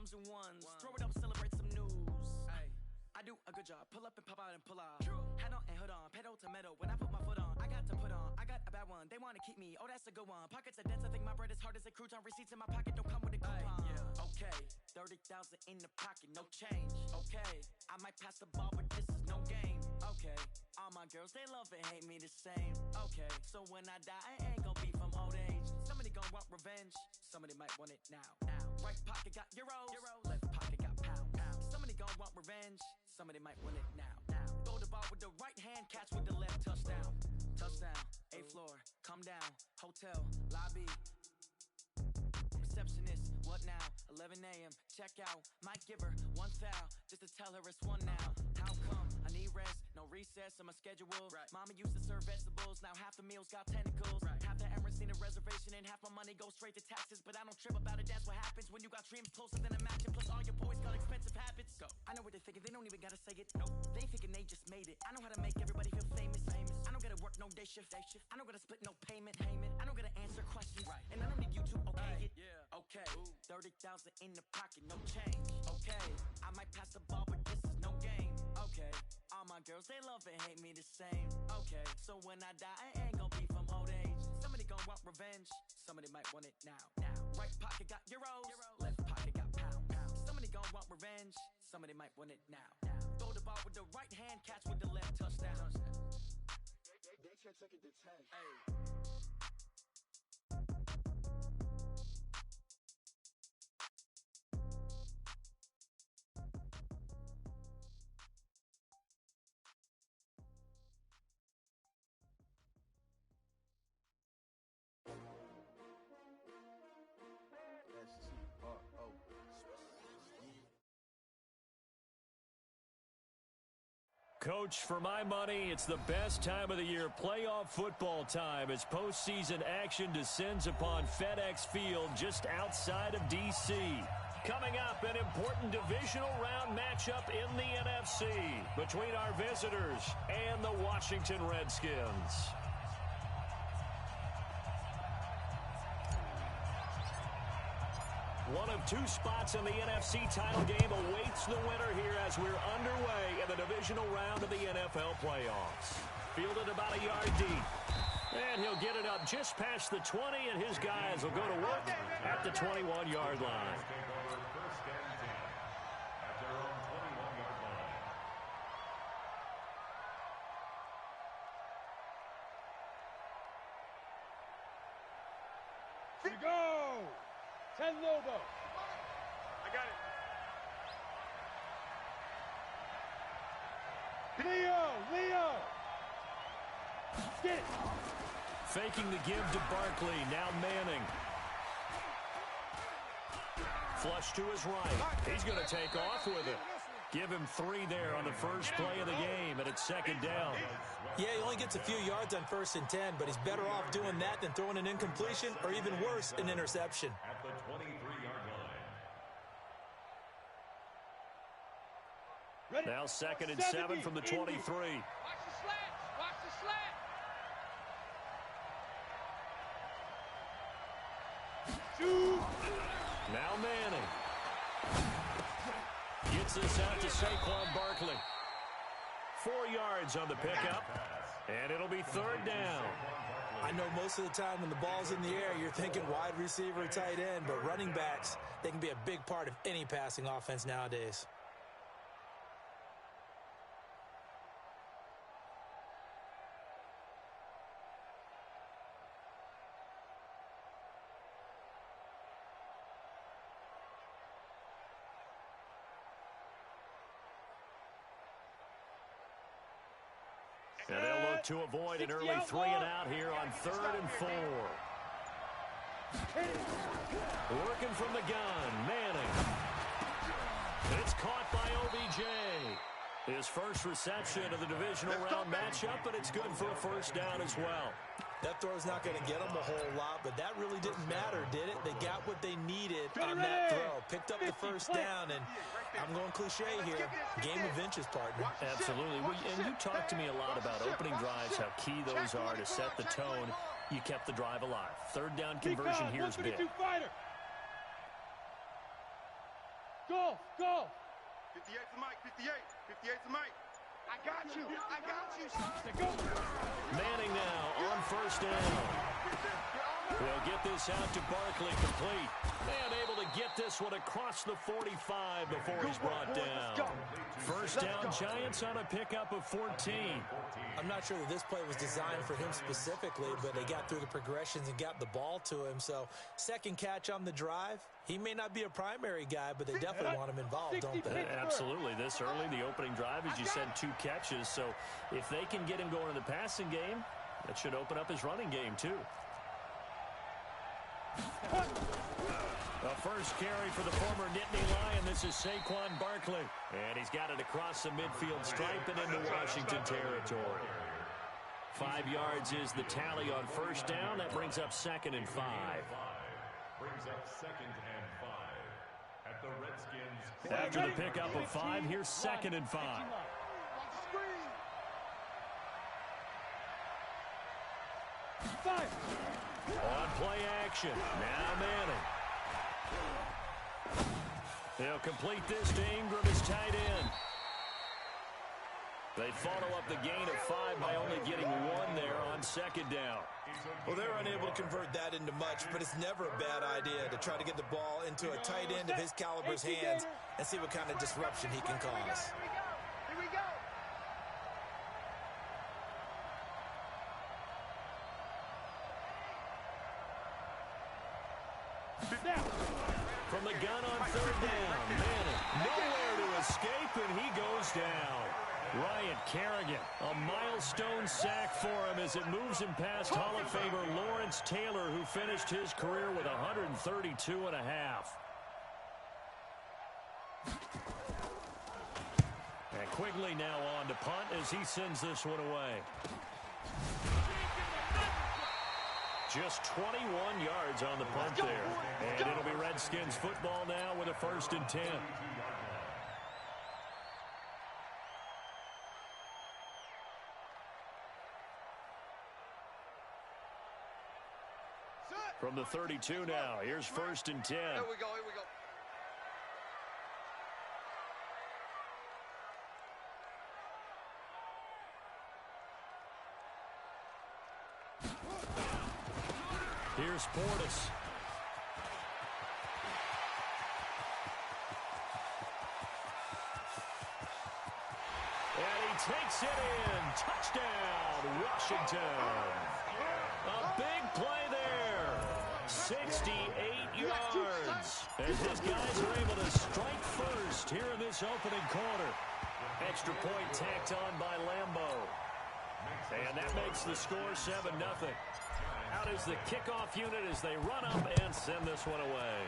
comes in ones. Throw it up, celebrate some news. Ay. I do a good job. Pull up and pop out and pull off. Hat on and hood on, pedal to metal. When I put my foot on, I got to put on. I got a bad one. They want to keep me. Oh, that's a good one. Pockets are dense. I think my bread is hard as a crouton. Receipts in my pocket don't come with a coupon. Yeah. Okay, 30,000 in the pocket, no change. Okay, I might pass the ball, but this is no game. Okay, all my girls they love and hate me the same. Okay, so when I die, I ain't gonna be from old age. Somebody gonna want revenge. Somebody might want it now. Right pocket got euros. Left pocket got pounds. Somebody gonna want revenge. Somebody might win it now. Throw the ball with the right hand, catch with the left. Touchdown, touchdown. 8th floor, come down. Hotel, lobby. Receptionist, what now? 11 a.m. Check out. Might give her one foul just to tell her it's one now. How come? I need rest, no recess on my schedule. Right. Mama used to serve vegetables, now half the meals got tentacles. Right. Half the Emirates need a reservation and half my money goes straight to taxes. But I don't trip about it, that's what happens when you got dreams closer than a match. Plus all your boys got expensive habits. Go. I know what they're thinking, they don't even gotta say it. Nope. They thinking they just made it. I know how to make everybody feel famous. I don't gotta work no day shift. I don't gotta split no payment. I don't gotta answer questions. Right. And I don't need you to okay it. Yeah. Okay. 30,000 in the pocket, no change. Okay. I might pass the ball, but this is no game. Okay. All my girls, they love and hate me the same. Okay. So when I die, I ain't gonna be from old age. Somebody gonna want revenge. Somebody might want it now. Right pocket got euros. Left pocket got pounds. Somebody gonna want revenge. Somebody might want it now. Throw the ball with the right hand, catch with the left. Touchdown. They can't take it to 10. Hey. Coach, for my money, it's the best time of the year, playoff football time, as postseason action descends upon FedEx Field just outside of D.C. Coming up, an important divisional round matchup in the NFC between our visitors and the Washington Redskins. One of two spots in the NFC title game awaits the winner here as we're underway in the divisional round of the NFL playoffs. Fielded about a yard deep. And he'll get it up just past the 20, and his guys will go to work at the 21-yard line. Here we go! 10 Lobo. I got it. Leo! Get it! Faking the give to Barkley, now Manning. Flush to his right. He's going to take off with it. Give him 3 there on the first play of the game, and it's second down. Yeah, he only gets a few yards on 1st and 10, but he's better off doing that than throwing an incompletion or even worse, an interception. At the 23-yard line. Now 2nd and 7 from the 23. Watch the slant! Watch the slant! Shoot! Now Manning. Gets this out to Saquon Barkley. 4 yards on the pickup, and it'll be 3rd down. I know most of the time when the ball's in the air, you're thinking wide receiver, tight end, but running backs, they can be a big part of any passing offense nowadays. And they'll look to avoid an early 3 and out here on 3rd and 4. Working from the gun, Manning. It's caught by OBJ. His first reception of the divisional round matchup, but it's good for a 1st down as well. That throw's not going to get them a whole lot, but that really didn't matter, did it? They got what they needed on that throw. Picked up the 1st down, and I'm going cliche here. Game of inches, partner. Absolutely. And you talked to me a lot about opening drives, how key those are to set the tone. You kept the drive alive. 3rd down conversion here is big. Go! 58's the mic, 58. 58's the mic. I got you, son. Go! Manning now on first down. They'll get this out to Barkley complete. And able to get this one across the 45 before he's brought down. First down, Giants on a pickup of 14. I'm not sure that this play was designed for him specifically, but they got through the progressions and got the ball to him. So second catch on the drive. He may not be a primary guy, but they definitely want him involved, don't they? Absolutely. This early, the opening drive, as you said, 2 catches. So if they can get him going in the passing game, that should open up his running game too. The first carry for the former Nittany Lion. This is Saquon Barkley. And he's got it across the midfield stripe and into Washington territory. 5 yards is the tally on first down. That brings up 2nd and 5. Brings up 2nd and 5 at the Redskins. After the pickup of 5, here's 2nd and 5. On play action. Now Manning. They'll complete this to Ingram as tight end. They follow up the gain of 5 by only getting 1 there on 2nd down. Well, they're unable to convert that into much, but it's never a bad idea to try to get the ball into a tight end of his caliber's hands and see what kind of disruption he can cause. Here we go. From the gun on 3rd down, Manning nowhere to escape, and he goes down. Ryan Kerrigan, a milestone sack for him as it moves him past Hall of Famer Lawrence Taylor, who finished his career with 132 and a half. And Quigley now on to punt as he sends this one away. Just 21 yards on the punt there. And it'll be Redskins football now with a 1st and 10. From the 32 now, here's 1st and 10. Here we go. Here's Portis. And he takes it in. Touchdown, Washington. A big play there. 68 yards. As his guys are able to strike first here in this opening quarter. Extra point tacked on by Lambeau. And that makes the score 7-0. Out is the kickoff unit as they run up and send this one away.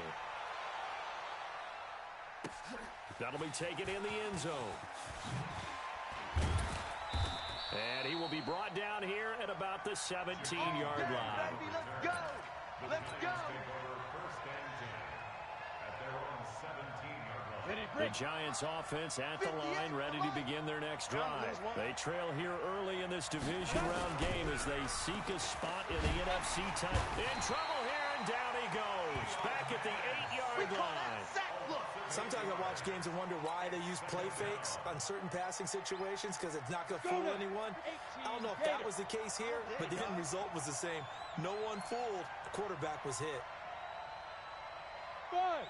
That'll be taken in the end zone. And he will be brought down here at about the 17-yard line. Let's go! Let's go! The Giants offense at the line, ready to begin their next drive. They trail here early in this division round game as they seek a spot in the NFC title. In trouble here, and down he goes. Back at the 8-yard line. Sometimes I watch games and wonder why they use play fakes on certain passing situations because it's not going to fool anyone. I don't know if that was the case here, but the end result was the same. No one fooled. The quarterback was hit. 5.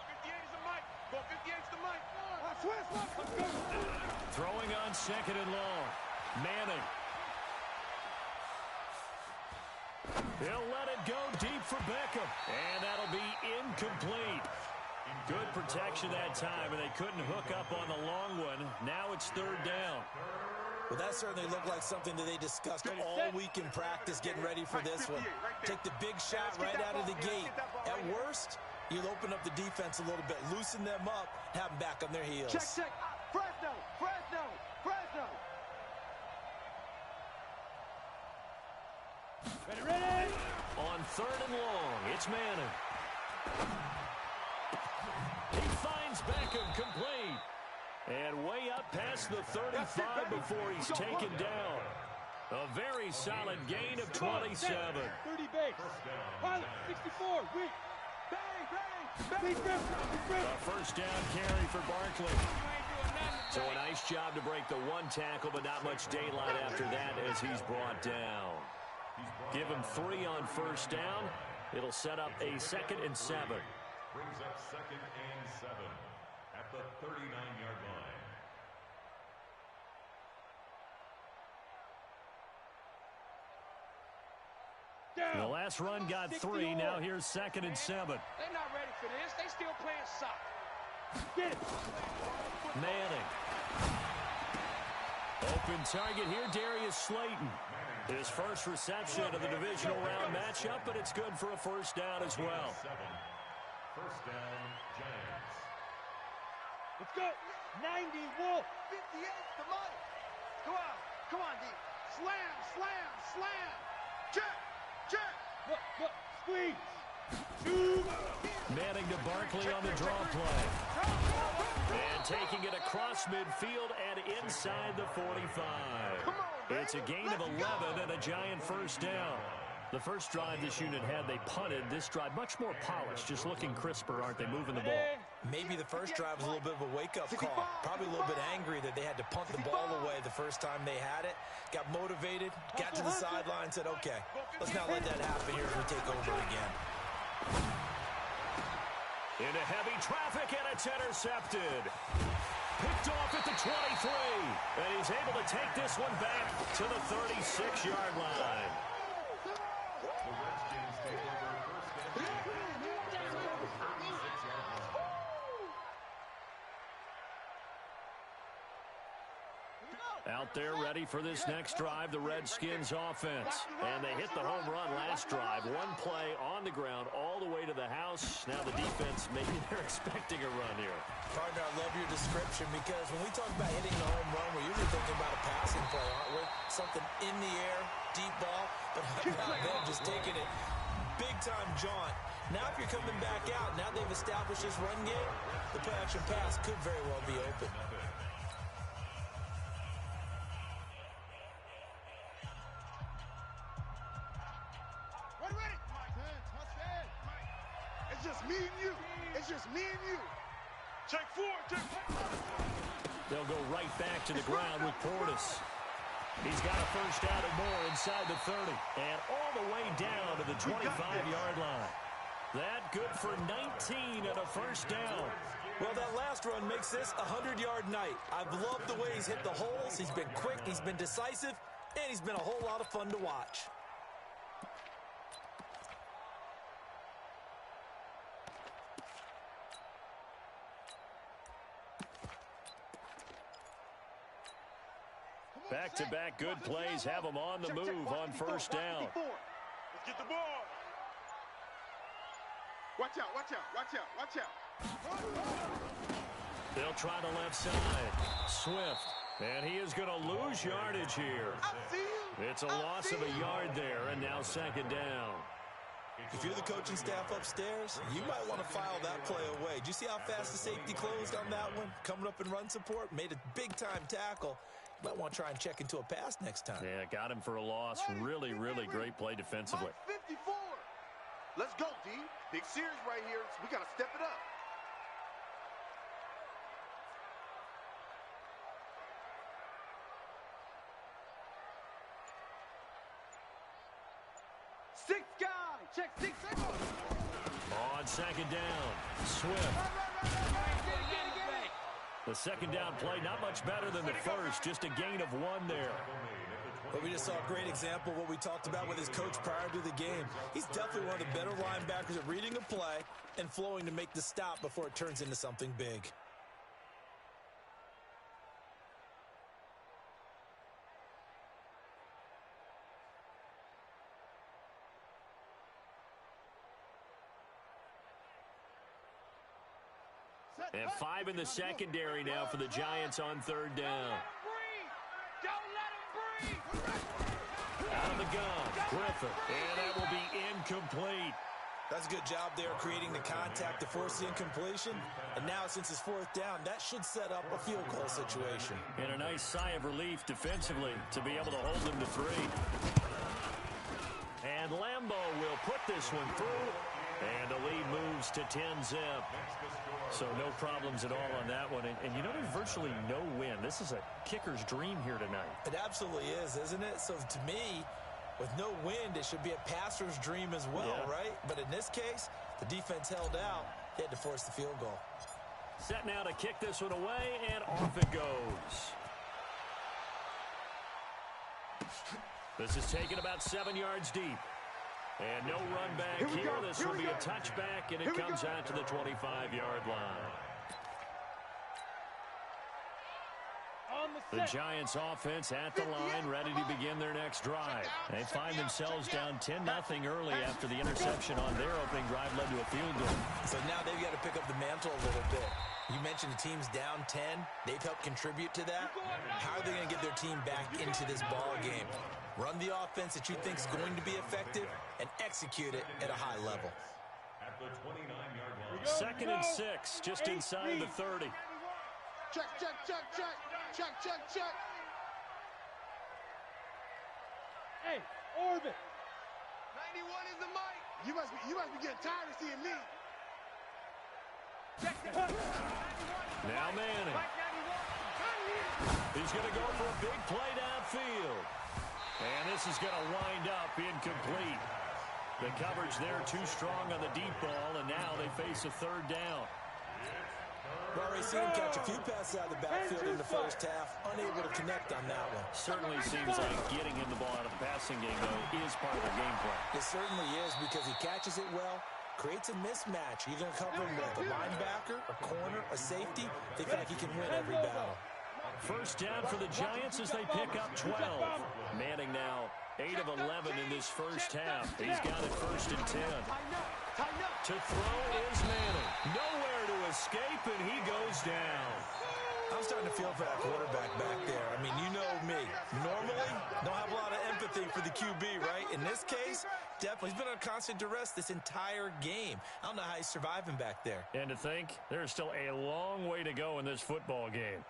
58's the mic. Go 58's the mic. Throwing on 2nd and long. Manning. He'll let it go deep for Beckham. And that'll be incomplete. Good protection that time, and they couldn't hook up on the long one. Now it's 3rd down. Well, that certainly looked like something that they discussed all week in practice getting ready for this one. Take the big shot right out of the gate. At worst, you'll open up the defense a little bit, loosen them up, have them back on their heels. Check. Fresno. Ready? On 3rd and long, it's Manning. He finds Beckham complete. And way up past the 35 before he's taken down. A very solid gain of 27. 30 base. Pilot, 64, weak. A first down carry for Barkley. So a nice job to break the one tackle, but not much daylight after that as he's brought down. Give him 3 on first down. It'll set up a 2nd and 7. Brings up 2nd and 7 at the 39-yard line. The last run got 3. Now here's 2nd and 7. They're not ready for this. They still playing soccer. Get it. Manning. Open target here, Darius Slayton. His first reception of the divisional round matchup, but it's good for a first down as well. First down, Giants. Let's go. 90, Wolf. 58, the money. Go on. Come on, D. Slam, slam, slam. Check, check. Look, squeeze. Shoot. Manning to Barkley on the draw play. And taking it across midfield and inside the 45. It's a gain of 11 and a Giant first down. The first drive this unit had, they punted. This drive, much more polished, just looking crisper, aren't they, moving the ball? Maybe the first drive was a little bit of a wake-up call. Probably a little bit angry that they had to punt the ball away the first time they had it. Got motivated, got to the sideline, said, okay, let's not let that happen here as we take over again. Into heavy traffic, and it's intercepted. Picked off at the 23. And he's able to take this one back to the 36-yard line. The Redskins take over first and 36-yard line. Out there ready for this next drive, the Redskins offense. And they hit the home run last drive. One play on the ground all the way to the house. Now the defense, maybe they're expecting a run here. Partner, I love your description because when we talk about hitting the home run, we're usually thinking about a passing play, aren't we? Something in the air, deep ball, but how about them just taking it big-time jaunt. Now if you're coming back out, now they've established this run game, the play-action pass could very well be open. It's just me and you. It's just me and you. Check 4, check 4. They'll go right back to the ground with Portis. He's got a first down and more inside the 30. And all the way down to the 25-yard line. That good for 19 and a first down. Well, that last run makes this a 100-yard night. I've loved the way he's hit the holes. He's been quick, he's been decisive, and he's been a whole lot of fun to watch. Back-to-back good plays have them on the move on first down. Let's get the ball. Watch out, watch out, watch out, watch out. They'll try the left side. Swift. And he is going to lose yardage here. It's a loss of a yard there, and now second down. If you're the coaching staff upstairs, you might want to file that play away. Did you see how fast the safety closed on that one? Coming up in run support, made a big-time tackle. You might want to try and check into a pass next time. Yeah, got him for a loss. Really, really great play defensively. 54. Let's go, D. Big series right here. We got to step it up. Six guy. Check 6 seconds. On second down, Swift. The second down play, not much better than the first, just a gain of 1 there. But we just saw a great example of what we talked about with his coach prior to the game. He's definitely one of the better linebackers at reading a play and flowing to make the stop before it turns into something big. And 5 in the secondary now for the Giants on third down. Out of the gun, Griffin. And that will be incomplete. That's a good job there creating the contact to force the incompletion. And now since it's fourth down, that should set up a field goal situation. And a nice sigh of relief defensively to be able to hold them to 3. And Lambo will put this one through. And the lead moves to 10-zip. So no problems at all on that one. And you know, there's virtually no wind. This is a kicker's dream here tonight. It absolutely is, isn't it? So to me, with no wind, it should be a passer's dream as well, right? But in this case, the defense held out. They had to force the field goal. Set now to kick this one away, and off it goes. This is taken about 7 yards deep. And no run back here. This will be a touchback, and it comes out to the 25-yard line. The Giants offense at the line, ready to begin their next drive. They find themselves down 10-0 early after the interception on their opening drive led to a field goal. So now they've got to pick up the mantle a little bit. You mentioned the team's down 10. They've helped contribute to that. How are they going to get their team back into this ball game? Run the offense that you think is going to be effective and execute it at a high level. At the 29-yard line. 2nd and 6, just inside the 30. Check, check, check, check. Check, check, check. Hey, Orbit. 91 is the mic. You must be getting tired of seeing me. Check that. Now Manning. He's going to go for a big play downfield. And this is going to wind up incomplete. The coverage there too strong on the deep ball, and now they face a 3rd down. We've already seen him catch a few passes out of the backfield in the first half, unable to connect on that one. Certainly seems like getting him the ball out of the passing game, though, is part of their game plan. It certainly is, because he catches it well, creates a mismatch. Either covering with a linebacker, a corner, a safety. They feel like he can win every battle. First down for the Giants as they pick up 12. Manning now 8 of 11 in this first half. He's got it 1st and 10. To throw is Manning. Nowhere to escape, and he goes down. I'm starting to feel for that quarterback back there. I mean, you know me. Normally, don't have a lot of empathy for the QB, right? In this case, definitely. He's been under constant duress this entire game. I don't know how he's surviving back there. And to think, there's still a long way to go in this football game.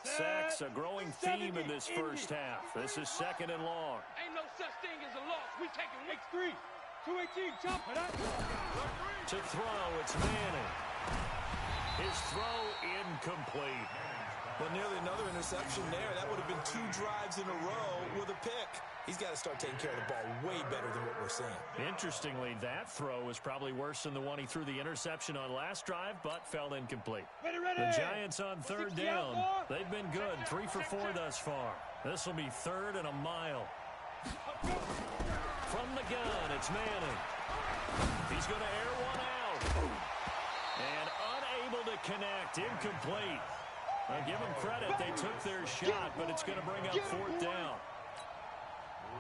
Sacks, a growing theme in this first half. This is 2nd and long. Ain't no such thing as a loss. We taking X3. 218, jump it up. To throw, it's Manning. His throw incomplete. Well, nearly another interception there. That would have been 2 drives in a row with a pick. He's got to start taking care of the ball way better than what we're seeing. Interestingly, that throw was probably worse than the one he threw the interception on last drive, but fell incomplete. Ready. The Giants on 3rd down. They've been good, 3 for 4 thus far. This will be 3rd and a mile. From the gun, it's Manning. He's going to air one out. And unable to connect, incomplete. I'll give them credit. They took their shot, but it's going to bring up 4th down.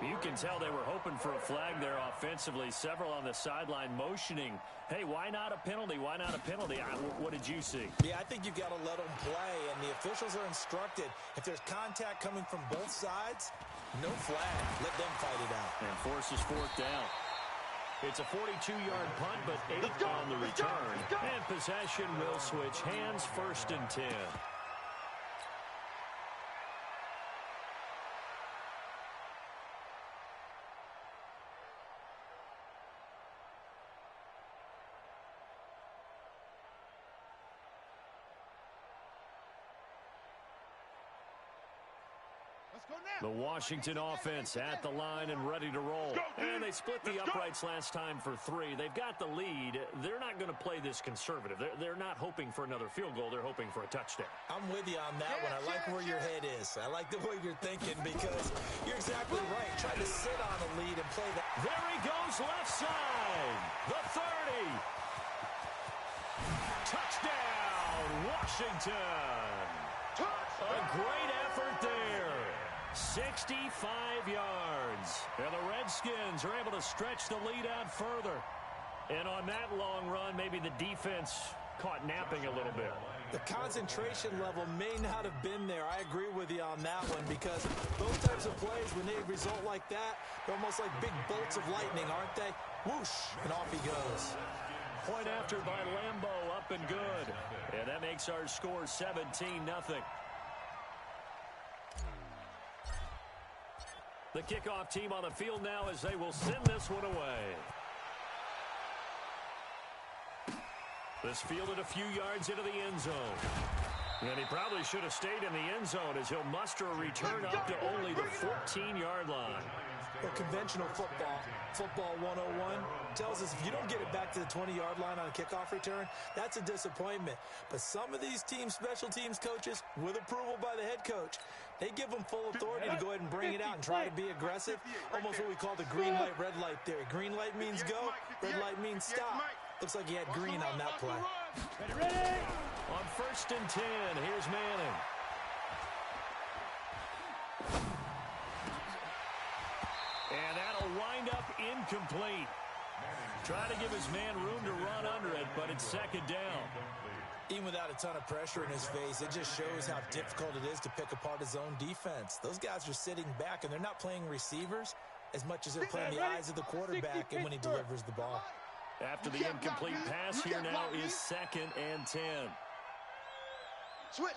You can tell they were hoping for a flag there offensively. Several on the sideline motioning, hey, why not a penalty? Why not a penalty? What did you see? Yeah, I think you've got to let them play, and the officials are instructed. If there's contact coming from both sides, no flag. Let them fight it out. And forces 4th down. It's a 42-yard punt, but 8 on the return. And possession will switch hands, 1st and 10. The Washington offense at the line and ready to roll. And they split the uprights last time for 3. They've got the lead. They're not going to play this conservative. They're not hoping for another field goal. They're hoping for a touchdown. I'm with you on that one. I like where your head is. I like the way you're thinking because you're exactly right. Try to sit on a lead and play that. There he goes left side. The 30. Touchdown, Washington. A great effort there. 65 yards. And the Redskins are able to stretch the lead out further. And on that long run, maybe the defense caught napping a little bit. The concentration level may not have been there. I agree with you on that one because those types of plays, when they result like that, they're almost like big bolts of lightning, aren't they? Whoosh, and off he goes. Point after by Lambeau up up and good. And that makes our score 17-0. The kickoff team on the field now as they will send this one away. This fielded a few yards into the end zone. And he probably should have stayed in the end zone as he'll muster a return up to only the 14-yard line. Well, conventional football 101, tells us if you don't get it back to the 20-yard line on a kickoff return, that's a disappointment. But some of these teams, special teams coaches, with approval by the head coach, they give them full authority to go ahead and bring it out and try to be aggressive. Almost what we call the green light, red light theory. Green light means go, red light means stop. Looks like he had green on that play. Ready? On 1st and 10, here's Manning. And that'll wind up incomplete. Trying to give his man room to run under it, but it's 2nd down. Even without a ton of pressure in his face, it just shows how difficult it is to pick apart his own defense. Those guys are sitting back, and they're not playing receivers as much as they're playing the eyes of the quarterback and when he delivers the ball. After the incomplete pass, here now is 2nd and 10. Switch.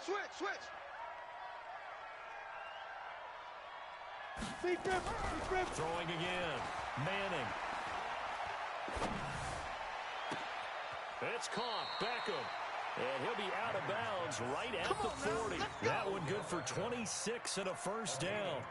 Throwing again. Manning. It's caught. Beckham. And he'll be out of bounds right at the 40. That one good for 26 and a 1st down.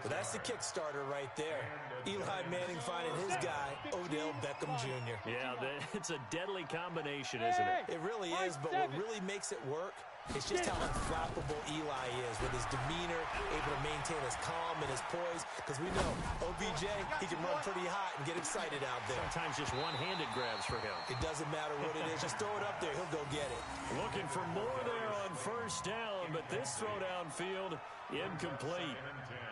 Well, that's the kickstarter right there. Eli Manning finding his guy, Odell Beckham Jr. Yeah, it's a deadly combination, isn't it? It really is, but what really makes it work is just how unflappable Eli is with his demeanor, able to maintain his calm and his poise. Because we know, OBJ, he can run pretty hot and get excited out there. Sometimes just one-handed grabs for him. It doesn't matter what it is. Just throw it up there. He'll go get it. Looking for more there on 1st down, but this throw downfield, incomplete. 2nd and 10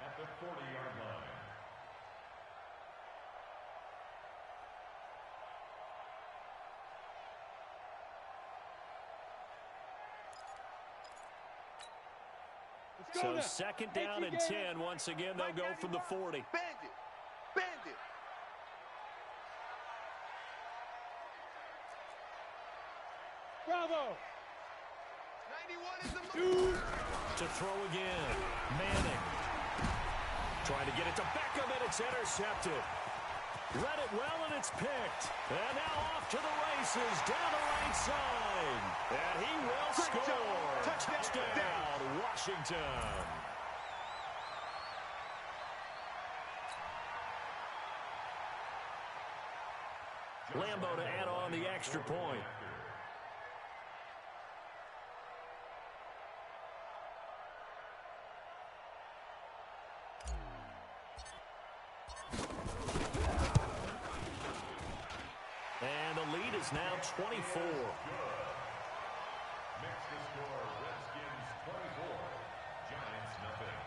at the 40-yard line. So 2nd down and 10. Once again, they'll go from the 40. Bandit. Bravo. 91 is the move. To throw again. Manning. Trying to get it to Beckham, and it's intercepted. Read it well, and it's picked. And now off to the races down the right side. And he will score. Touchdown, Washington. Lambeau to add on the extra point. And the lead is now 24. Next to score, Redskins 24, Giants nothing.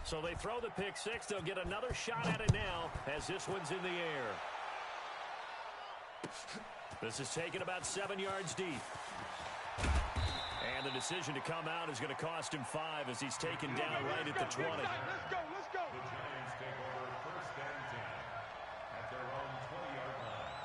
So they throw the pick six. They'll get another shot at it now as this one's in the air. This is taken about 7 yards deep. And the decision to come out is going to cost him 5 as he's taken down right at the 20. Let's go. The Giants take over 1st and 10 at their own 20-yard line.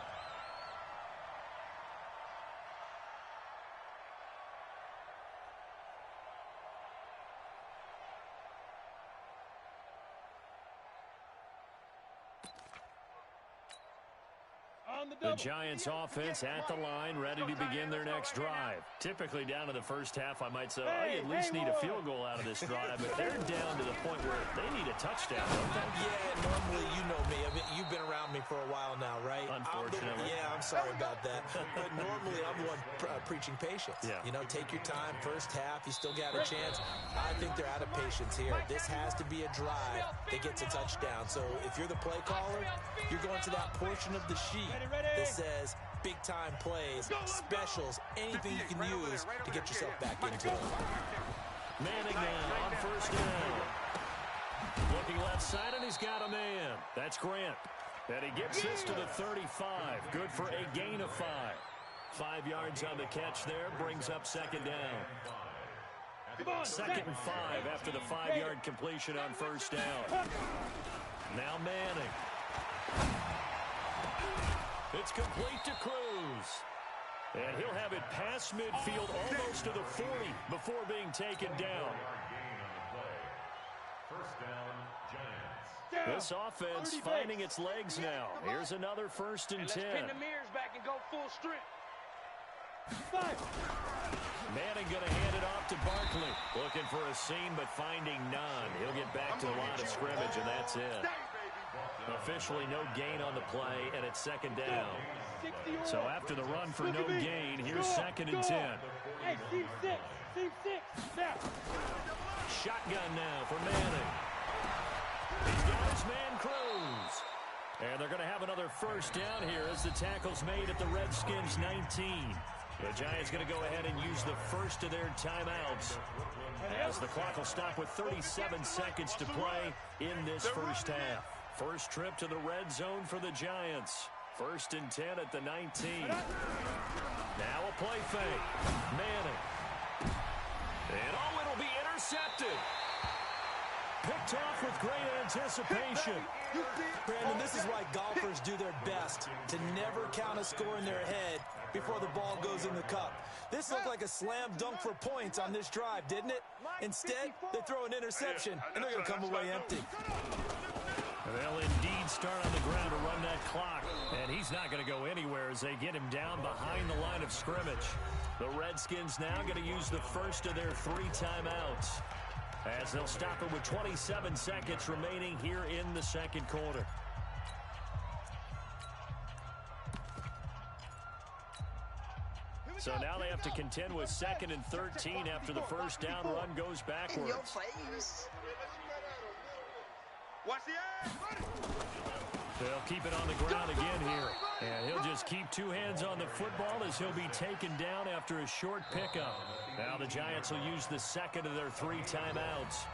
The Giants offense at the line, ready to begin their next drive. Typically down to the first half, I might say, oh, you at least need a field goal out of this drive, but they're down to the point where they need a touchdown, don't they? Yeah, normally, you know me. I mean, you've been around me for a while now, right? Unfortunately. I'm sorry about that. But normally, I'm the one preaching patience. Yeah. You know, take your time. First half, you still got a chance. I think they're out of patience here. This has to be a drive that gets a touchdown. So if you're the play caller, you're going to that portion of the sheet that says big-time plays, specials, anything you can use to get yourself back into it. Manning now on first down. Looking left side, and he's got a man. That's Grant. And he gets this to the 35. Good for a gain of 5. 5 yards on the catch there. Brings up second down. Second and 5 after the 5-yard completion on first down. Now Manning. It's complete to Cruz. And he'll have it past midfield almost to the 40 before being taken down. First down, Giants. This offense finding its legs now. Here's another 1st and 10. Let's pin the mirrors back and go full strength. Manning going to hand it off to Barkley. Looking for a seam, but finding none. He'll get back to the line of scrimmage, and that's it. Officially no gain on the play, and it's second down. So after the run for no gain, here's 2nd and 10. Hey, team 6. Team 6. Now. Shotgun now for Manning. He's got his man Cruz. And they're going to have another first down here as the tackle's made at the Redskins 19. The Giants going to go ahead and use the first of their timeouts as the clock will stop with 37 seconds to play in this first half. First trip to the red zone for the Giants. 1st and 10 at the 19. Now a play fake. Manning. And it'll be intercepted. Picked off with great anticipation. Brandon, this is why golfers do their best to never count a score in their head before the ball goes in the cup. This looked like a slam dunk for points on this drive, didn't it? Instead, they throw an interception, and they're going to come away empty. They'll indeed start on the ground to run that clock, and he's not going to go anywhere as they get him down behind the line of scrimmage. The Redskins now going to use the first of their 3 timeouts as they'll stop it with 27 seconds remaining here in the second quarter. So now they have to contend with 2nd and 13 after the first down run goes backwards. Watch the eye. They'll keep it on the ground again here. And he'll just keep 2 hands on the football as he'll be taken down after a short pickup. Now the Giants will use the 2nd of their 3 timeouts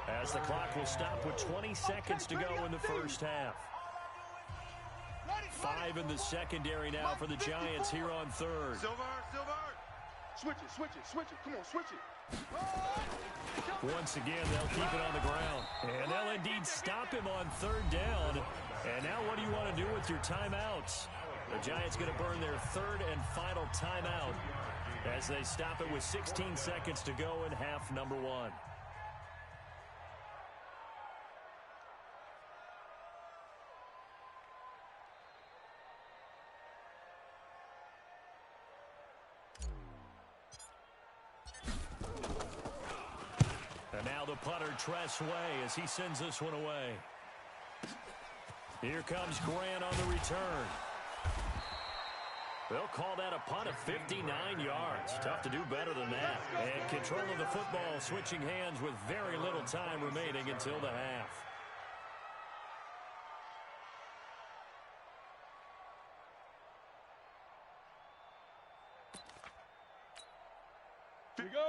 as the clock will stop with 20 seconds to go in the first half. 5 in the secondary now for the Giants here on 3rd. Silver. Switch it. Come on, switch it. Once again, they'll keep it on the ground. And they'll indeed stop him on 3rd down. And now what do you want to do with your timeouts? The Giants going to burn their 3rd and final timeout as they stop it with 16 seconds to go in half number 1. And now the punter, Tress Way, as he sends this one away. Here comes Grant on the return. They'll call that a punt of 59 yards. Tough to do better than that. And control of the football switching hands with very little time remaining until the half.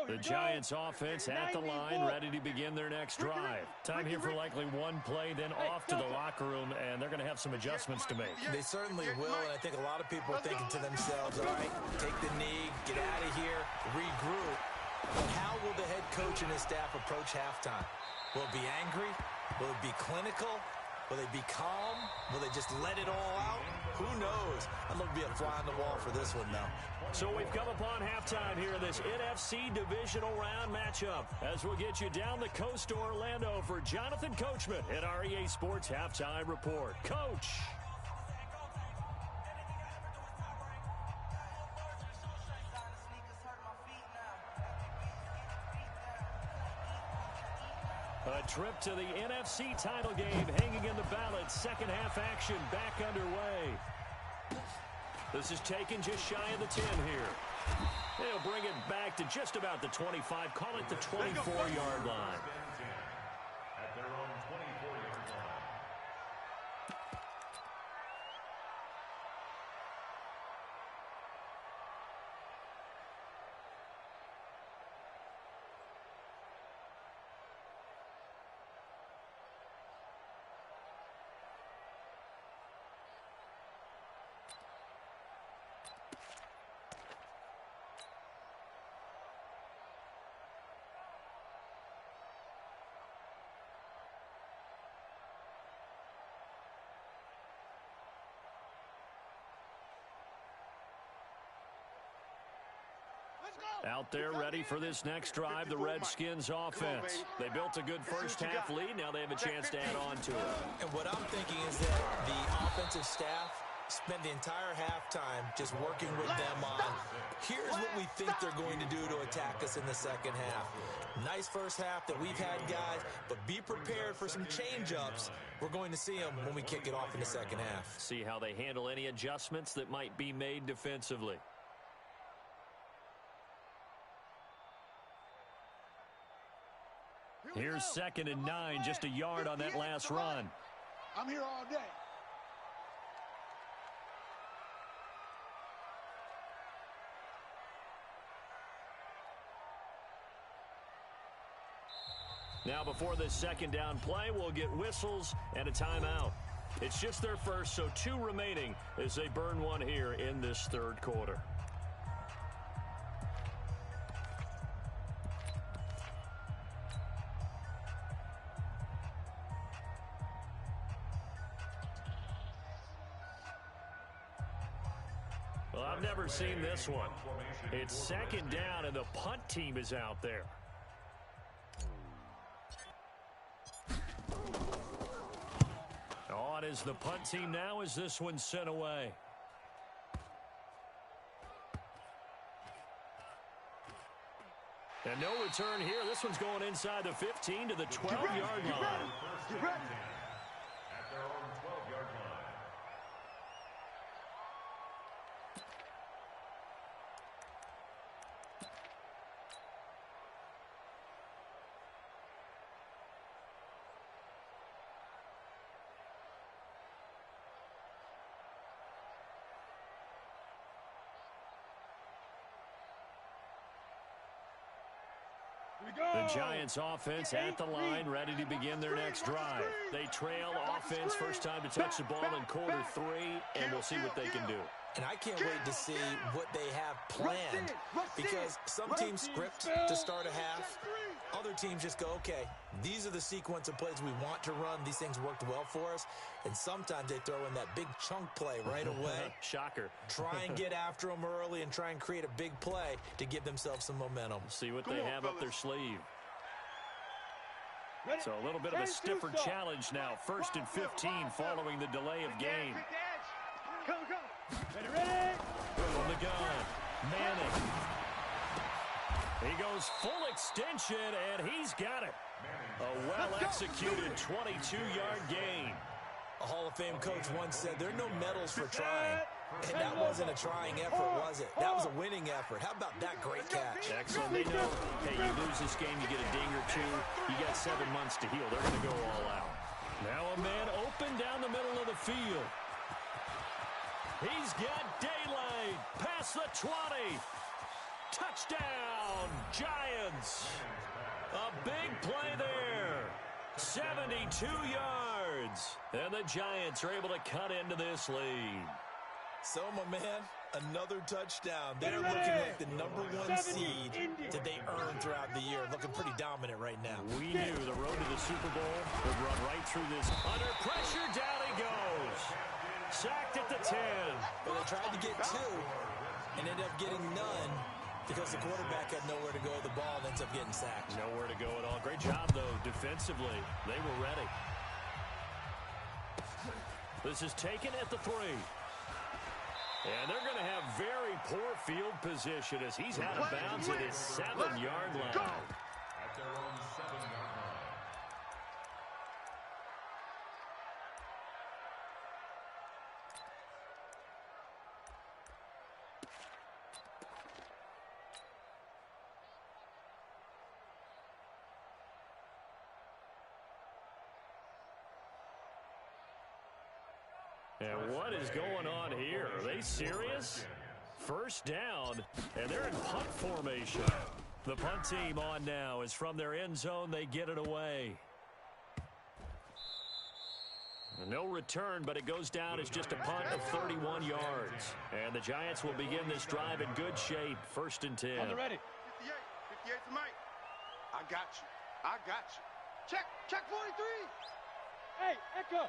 The Giants offense at the line, ready to begin their next drive. Time here for likely one play, then off to the locker room, and they're going to have some adjustments to make. They certainly will, and I think a lot of people are thinking to themselves, all right, take the knee, get out of here, regroup. But how will the head coach and his staff approach halftime? Will it be angry? Will it be clinical? Will they be calm? Will they just let it all out? Who knows? I'd love to be a fly on the wall for this one, though. So we've come upon halftime here in this NFC divisional round matchup as we'll get you down the coast to Orlando for Jonathan Coachman at our EA Sports Halftime Report. Coach! A trip to the NFC title game hanging in the balance. Second half action back underway. This is taken just shy of the 10 here. They'll bring it back to just about the 25. Call it the 24-yard line. At their own 24-yard line. Out there ready for this next drive, the Redskins offense. They built a good first half lead. Now they have a chance to add on to it. And what I'm thinking is that the offensive staff spent the entire halftime just working with them on, here's what we think they're going to do to attack us in the second half. Nice first half that we've had, guys, but be prepared for some change-ups. We're going to see them when we kick it off in the second half. See how they handle any adjustments that might be made defensively. Here's 2nd and 9, just a yard on that last run. I'm here all day. Now before this second down play, we'll get whistles and a timeout. It's just their first, so 2 remaining as they burn one here in this third quarter. Well, I've never seen this one. It's second down, and the punt team is out there. On is the punt team now as this one's sent away. And no return here. This one's going inside the 15 to the 12-yard line. Get ready. At their own 12-yard line. The Giants offense at the line, ready to begin their next drive. They trail offense, first time to touch the ball in quarter 3, and we'll see what they can do. And I can't wait to see what they have planned, because some teams script to start a half. Other teams just go, okay, these are the sequence of plays we want to run. These things worked well for us. And sometimes they throw in that big chunk play right away. Shocker. Try and get after them early and try and create a big play to give themselves some momentum. See what they have up their sleeve. So a little bit of a stiffer challenge now. 1st and 15 following the delay of game. Come. Ready? From the gun, Manning. He goes full extension, and he's got it. A well-executed 22-yard gain. A Hall of Fame coach once said, there are no medals for trying. And that wasn't a trying effort, was it? That was a winning effort. How about that great catch? Excellent. They know, hey, you lose this game, you get a ding or 2. You got 7 months to heal. They're going to go all out. Now a man open down the middle of the field. He's got daylight. Past the 20. Touchdown, Giants. A big play there. 72 yards. And the Giants are able to cut into this lead. So, my man, another touchdown. They're looking like the #1 seed that they earned throughout the year. Looking pretty dominant right now. We knew the road to the Super Bowl would run right through this. Under pressure, down he goes. Sacked at the 10. Well, they tried to get 2 and ended up getting none because the quarterback had nowhere to go with the ball and ends up getting sacked. Nowhere to go at all. Great job, though, defensively. They were ready. This is taken at the 3. And they're going to have very poor field position as he's out of bounds at his 7-yard line. At their own 7-yard line. And what is going on here? Are they serious? First down, and they're in punt formation. The punt team on now is from their end zone. They get it away. No return, but it goes down as just a punt of 31 yards. And the Giants will begin this drive in good shape. 1st and 10. On the ready. 58 to Mike. I got you. Check 43. Hey, Echo.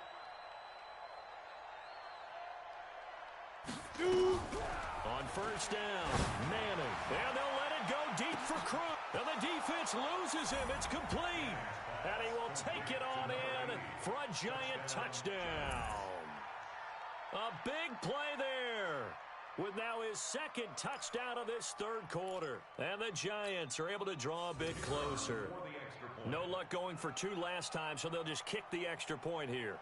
On 1st down, Manning. And they'll let could go deep for Cruz. And the defense loses him. It's complete. And he will take it on in for a giant touchdown. A big play there, with now his second touchdown of this third quarter. And the Giants are able to draw a bit closer. No luck going for two last time, so they'll just kick the extra point here.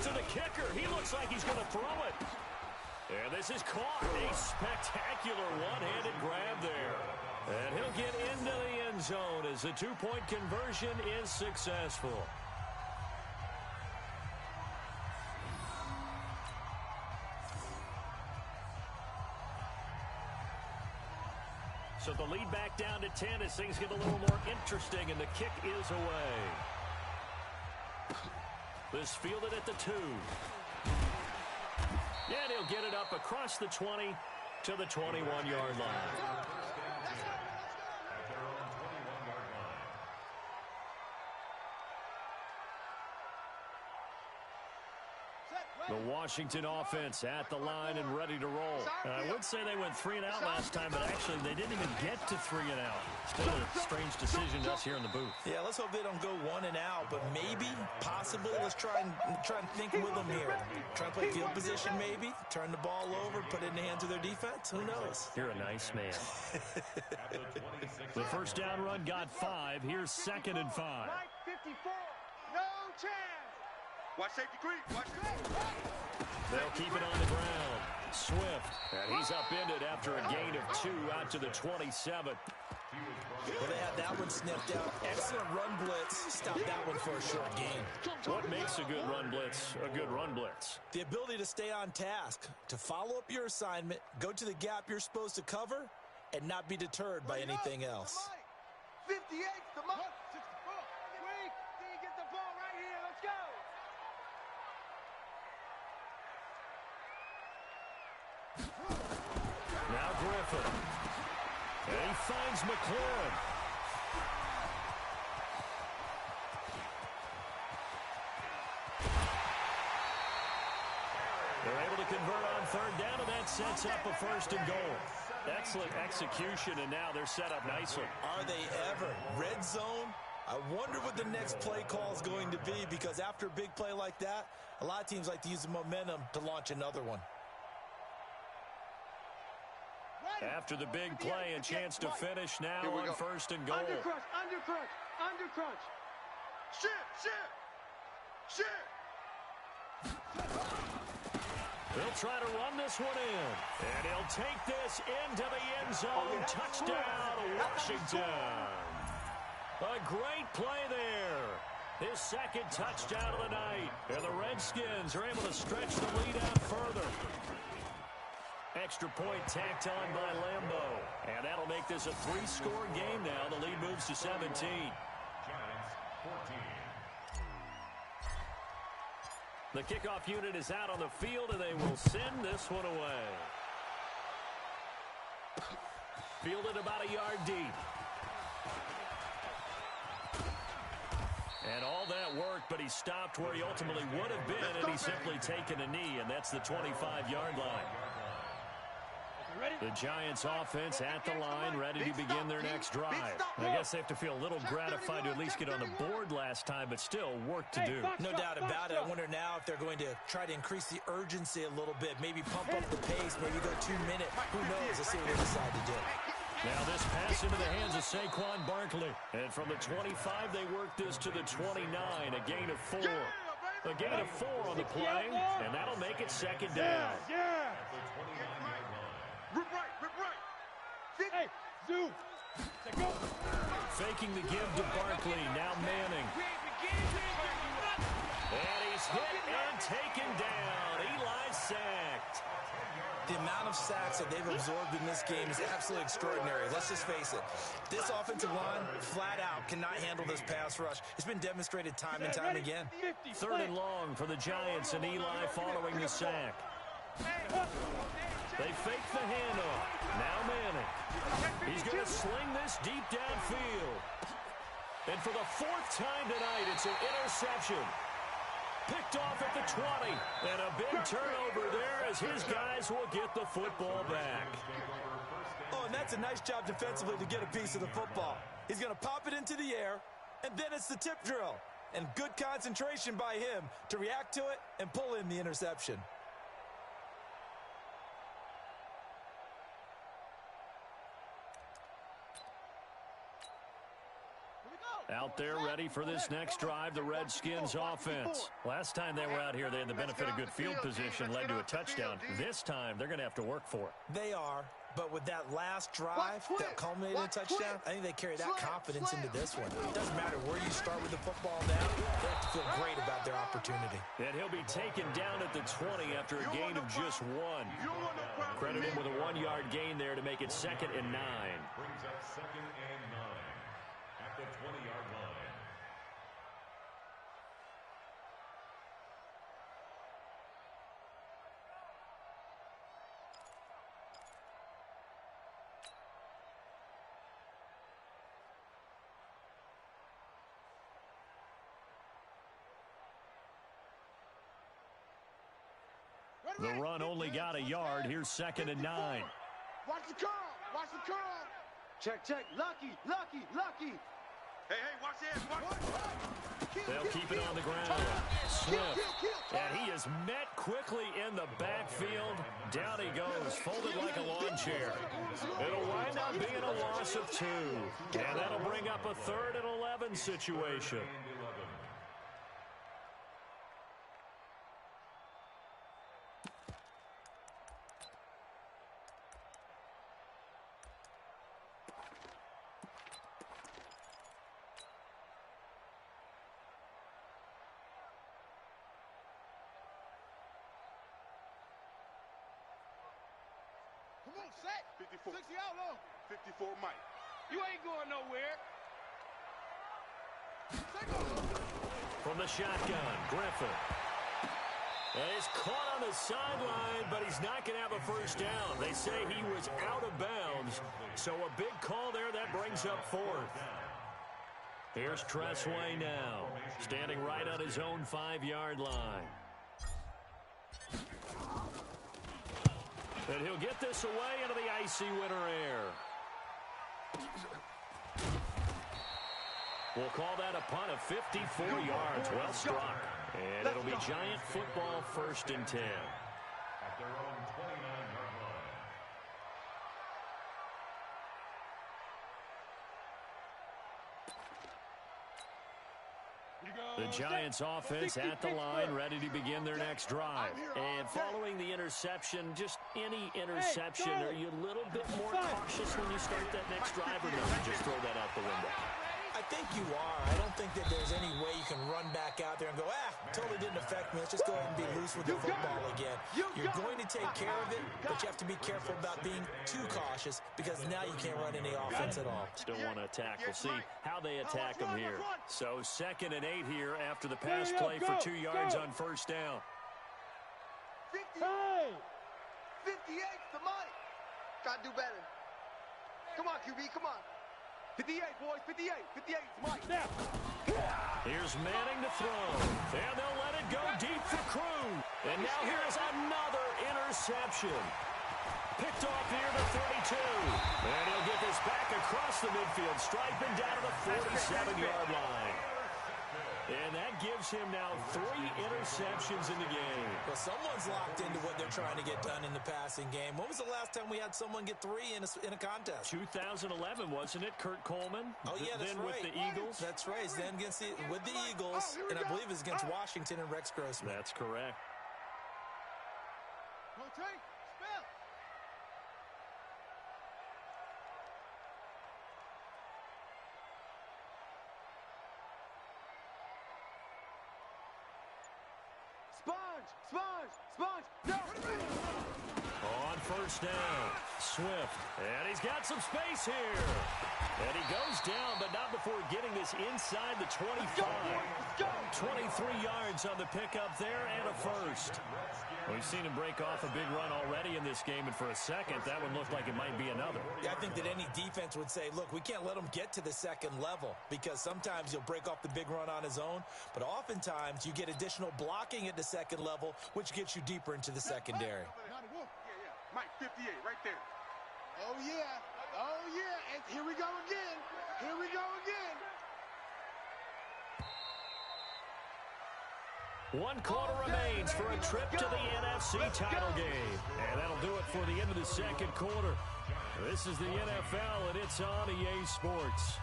To the kicker. He looks like he's going to throw it. And this is caught. A spectacular one-handed grab there. And he'll get into the end zone as the two-point conversion is successful. So the lead back down to 10 as things get a little more interesting, and the kick is away. This fielded at the 2. And he'll get it up across the 20 to the 21-yard line. The Washington offense at the line and ready to roll. I would say they went 3 and out last time, but actually they didn't even get to 3 and out. Still a strange decision to us here in the booth. Yeah, let's hope they don't go 1 and out, but maybe, possibly, let's try and think with them here. Try to play field position maybe, turn the ball over, put it in the hands of their defense. Who knows? You're a nice man. The first down run got 5. Here's 2nd and 5. 54, no chance. Watch safety creep. Watch creep. They'll keep it on the ground. Swift. And he's upended after a gain of 2 out to the 27. Well, they had that one sniffed out. Excellent run blitz. Stop that one for a short gain. What makes a good run blitz a good run blitz? The ability to stay on task, to follow up your assignment, go to the gap you're supposed to cover, and not be deterred by anything else. 58, the mark. 64. Wait, you get the ball right here. Let's go. Now Griffin. And he finds McLaurin. They're able to convert on 3rd down, and that sets up a 1st and goal. Excellent execution, and now they're set up nicely. Are they ever? Red zone? I wonder what the next play call is going to be, because after a big play like that, a lot of teams like to use the momentum to launch another one. After the big play, a chance to finish now on 1st and goal. Undercrunch, undercrunch, undercrunch. Shit. He'll try to run this one in. And he'll take this into the end zone. Touchdown, Washington. A great play there. His 2nd touchdown of the night. And the Redskins are able to stretch the lead out further. Extra point tacked on by Lambeau. And that'll make this a 3-score game now. The lead moves to 17. Giants 14. The kickoff unit is out on the field, and they will send this one away. Fielded about a yard deep. And all that worked, but he stopped where he ultimately would have been, and he's simply taken a knee, and that's the 25-yard line. The Giants offense at the line, ready to begin their next drive. I guess they have to feel a little gratified to at least get on the board last time, but still work to do. No doubt about it. I wonder now if they're going to try to increase the urgency a little bit, maybe pump up the pace, maybe go 2 minutes. Who knows? Let's see what they decide to do. Now this pass into the hands of Saquon Barkley. And from the 25, they work this to the 29, a gain of 4. A gain of 4 on the play, and that'll make it 2nd down. Yeah. Rip right. Hey, Zoo. Go. Faking the give to Barkley, now Manning. And he's hit and taken down. Eli sacked. The amount of sacks that they've absorbed in this game is absolutely extraordinary. Let's just face it. This offensive line, flat out, cannot handle this pass rush. It's been demonstrated time and time again. 3rd and long for the Giants, and Eli following the sack. They fake the handoff. Now Manning. He's going to sling this deep downfield. And for the 4th time tonight, it's an interception. Picked off at the 20. And a big turnover there as his guys will get the football back. Oh, and that's a nice job defensively to get a piece of the football. He's going to pop it into the air, and then it's the tip drill. And good concentration by him to react to it and pull in the interception. Out there ready for this next drive, the Redskins offense. Last time they were out here, they had the benefit of good field position, led to a touchdown. This time, they're going to have to work for it. They are, but with that last drive that culminated in a touchdown, I think they carry that confidence into this one. It doesn't matter where you start with the football down, they have to feel great about their opportunity. And he'll be taken down at the 20 after a gain of just 1. Credit him with a 1-yard gain there to make it 2nd and 9. Brings up 2nd and 9 at the 20-yard line. The run only got a yard. Here's 2nd and 9. Watch the curl. Watch the curl. Check, check. Lucky, lucky, lucky. Hey, watch this. Watch. They'll keep it on the ground. Swift. And he is met quickly in the backfield. Down he goes, folded like a lawn chair. It'll wind up being a loss of 2. And that'll bring up a 3rd and 11 situation. Come on, set. 54. 60 out low. 54 Mike. You ain't going nowhere. From the shotgun, Griffin. And he's caught on the sideline, but he's not going to have a first down. They say he was out of bounds, so a big call there that brings up 4th. Here's Tressway now, standing right on his own 5-yard line. And he'll get this away into the icy winter air. We'll call that a punt of 54 yards. Well struck. And it'll be Giant football, 1st and 10. At their own 29-yard line. The Giants offense at the line, ready to begin their next drive. And following the interception, just any interception, are you a little bit more cautious when you start that next drive, or no? You just throw that out the window? I think you are. I don't think that there's any way you can run back out there and go, totally didn't affect me. Let's just go ahead and be loose with the football again. You're going to take care of it, but you have to be careful about being too cautious because now you can't run any offense at all. Still want to attack. We'll see how they attack them here. So 2nd and 8 here after the pass play for 2 yards on first down. 58 the money. Gotta do better. Come on, QB, come on. 58, boys, 58. 58 is Mike. Now. Here's Manning to throw. And they'll let it go deep for Crew. And now here's another interception. Picked off near the 32. And he'll get this back across the midfield stripe and down to the 47-yard line. And that gives him now 3 interceptions in the game. Well, someone's locked into what they're trying to get done in the passing game. When was the last time we had someone get 3 in a contest? 2011, wasn't it? Kurt Coleman? Oh, yeah, that's then right. With the Eagles? That's right. Then with the Eagles, and I believe it's against Washington and Rex Grossman. That's correct. Rotate, spell. Sponge! No! On first down, Swift. And he's got some space here. And he goes down, but not before getting this inside the 25. 23 yards on the pickup there and a first. We've seen him break off a big run already in this game, and for a second, that one looked like it might be another. Yeah, I think that any defense would say, look, we can't let him get to the second level because sometimes he'll break off the big run on his own, but oftentimes you get additional blocking at the second level, which gets you deeper into the secondary. Mike, 58, right there. Oh, yeah. Oh, yeah. And here we go again. Here we go again. 1 quarter remains for a trip to the NFC title game. And that'll do it for the end of the second quarter. This is the NFL, and it's on EA Sports.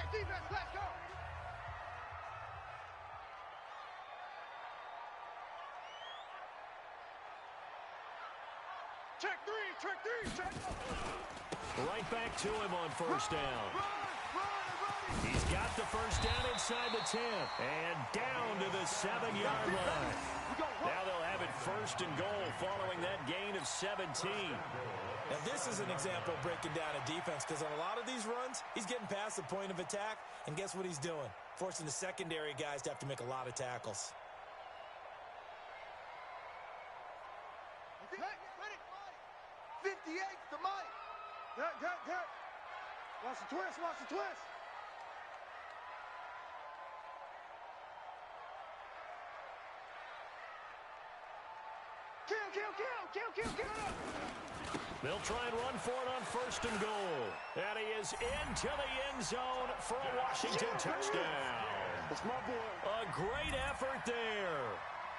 Defense, let's go! Check three, check! Right back to him on first down. He's got the first down inside the 10. And down to the 7-yard line. Now they'll have it first and goal following that gain of 17. Now, this is an example of breaking down a defense because on a lot of these runs, he's getting past the point of attack, and guess what he's doing? Forcing the secondary guys to have to make a lot of tackles. Hey, 58's the Mike. Good. Watch the twist. Kill. They'll try and run for it on first and goal. And he is into the end zone for a Washington touchdown. That's my boy. A great effort there.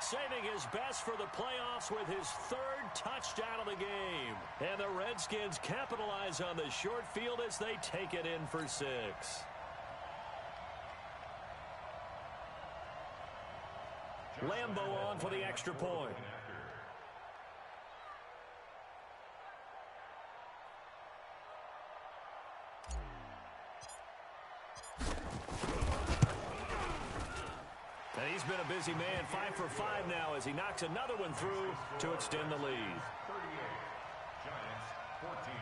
Saving his best for the playoffs with his 3rd touchdown of the game. And the Redskins capitalize on the short field as they take it in for 6. Lambo on for the extra point. And he's been a busy man, 5 for 5 now as he knocks another one through to extend the lead. 38, Giants 14.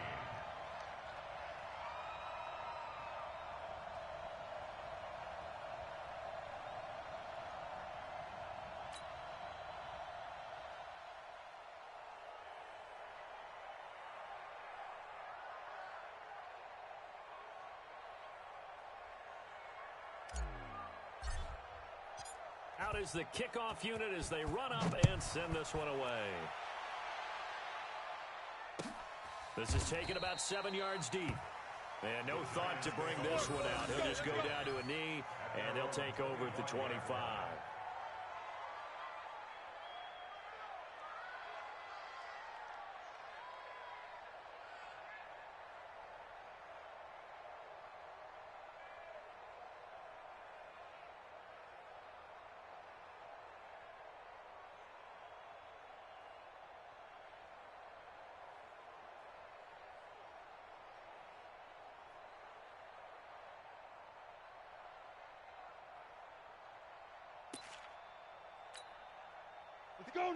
Out is the kickoff unit as they run up and send this one away. This is taken about 7 yards deep. And no thought to bring this one out. He'll just go down to a knee, and they'll take over at the 25.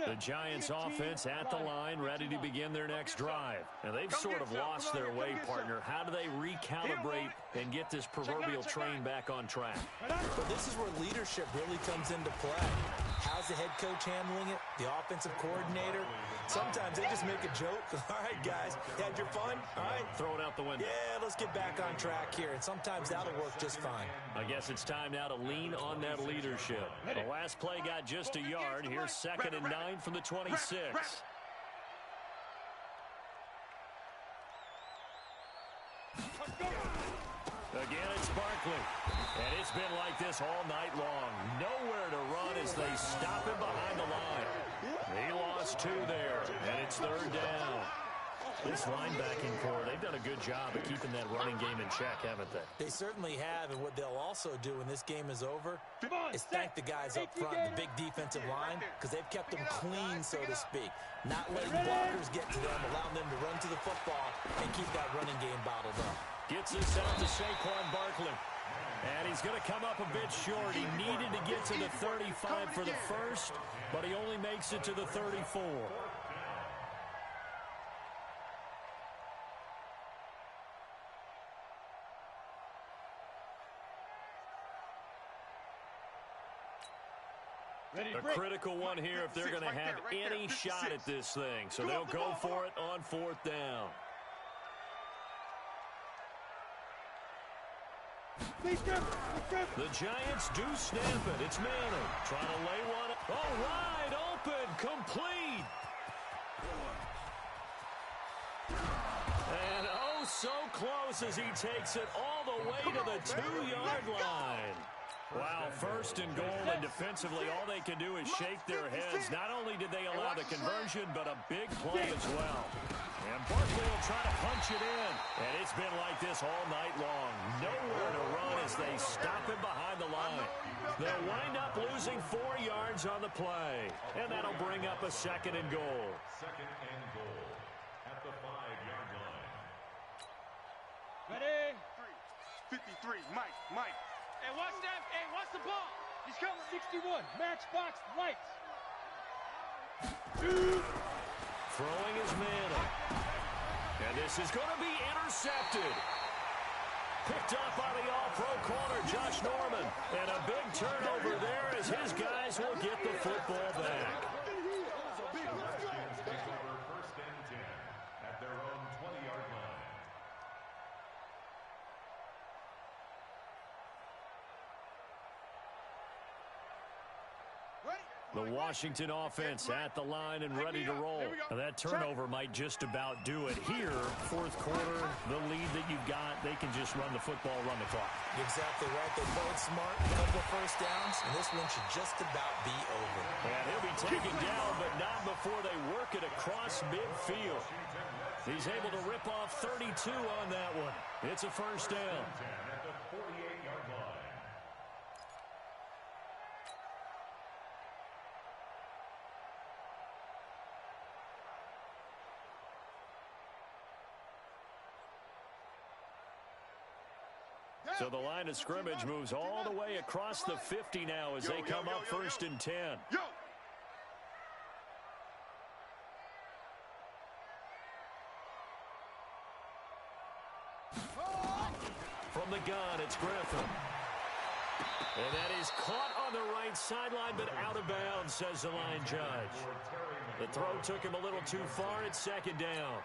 The Giants offense at the line, ready to begin their next drive. And they've sort of lost their way, partner. How do they recalibrate and get this proverbial train back on track? Well, this is where leadership really comes into play. How's the head coach handling it? The offensive coordinator? Sometimes they just make a joke. All right, guys, you had your fun? All right. Throw it out the window. Yeah, let's get back on track here. And sometimes that'll work just fine. I guess it's time now to lean on that leadership. The last play got just a yard. Here's 2nd and 9 from the 26. Again, it's Barkley. And it's been like this all night long. Nowhere to run as they stop him behind the line. He lost 2 there, and it's 3rd down. This linebacking core, they've done a good job of keeping that running game in check, haven't they? They certainly have, and what they'll also do when this game is over is thank the guys up front, the big defensive line, because they've kept them clean, so to speak. Not letting blockers get to them, allowing them to run to the football and keep that running game bottled up. Gets this out to Saquon Barkley. And he's going to come up a bit short. He needed to get to the 35 for the first, but he only makes it to the 34. A critical one here if they're going to have any shot at this thing. So they'll go for it on fourth down. The Giants do snap it. It's Manning trying to lay one. Oh, wide open, complete. And oh, so close as he takes it all the way to the 2-yard line. Wow, first and goal, and defensively all they can do is shake their heads. Not only did they allow the conversion, but a big play as well. And Barkley will try to punch it in. And it's been like this all night long. Nowhere to run as they stop him behind the line. They'll wind up losing 4 yards on the play. And that'll bring up a second and goal. Second and goal at the 5-yard line. Ready? 53, Mike. Hey, watch that. Hey, watch the ball. He's coming. 61, matchbox lights. Throwing his man up. And this is going to be intercepted. Picked up by the all-pro corner, Josh Norman. And a big turnover there as his guys will get the football back. Redskins take over first and 10 at their own 20-yard line. The Washington offense at the line and ready to roll. Now that turnover might just about do it here. Fourth quarter, the lead that you've got, they can just run the football, run the clock. Exactly right. They played smart, a couple first downs, and this one should just about be over. And he'll be taken down, but not before they work it across midfield. He's able to rip off 32 on that one. It's a first down. At the 48-yard line. So the line of scrimmage moves all the way across the 50 now as they come up first and 10. From the gun, it's Griffin. And that is caught on the right sideline, but out of bounds, says the line judge. The throw took him a little too far. It's second down.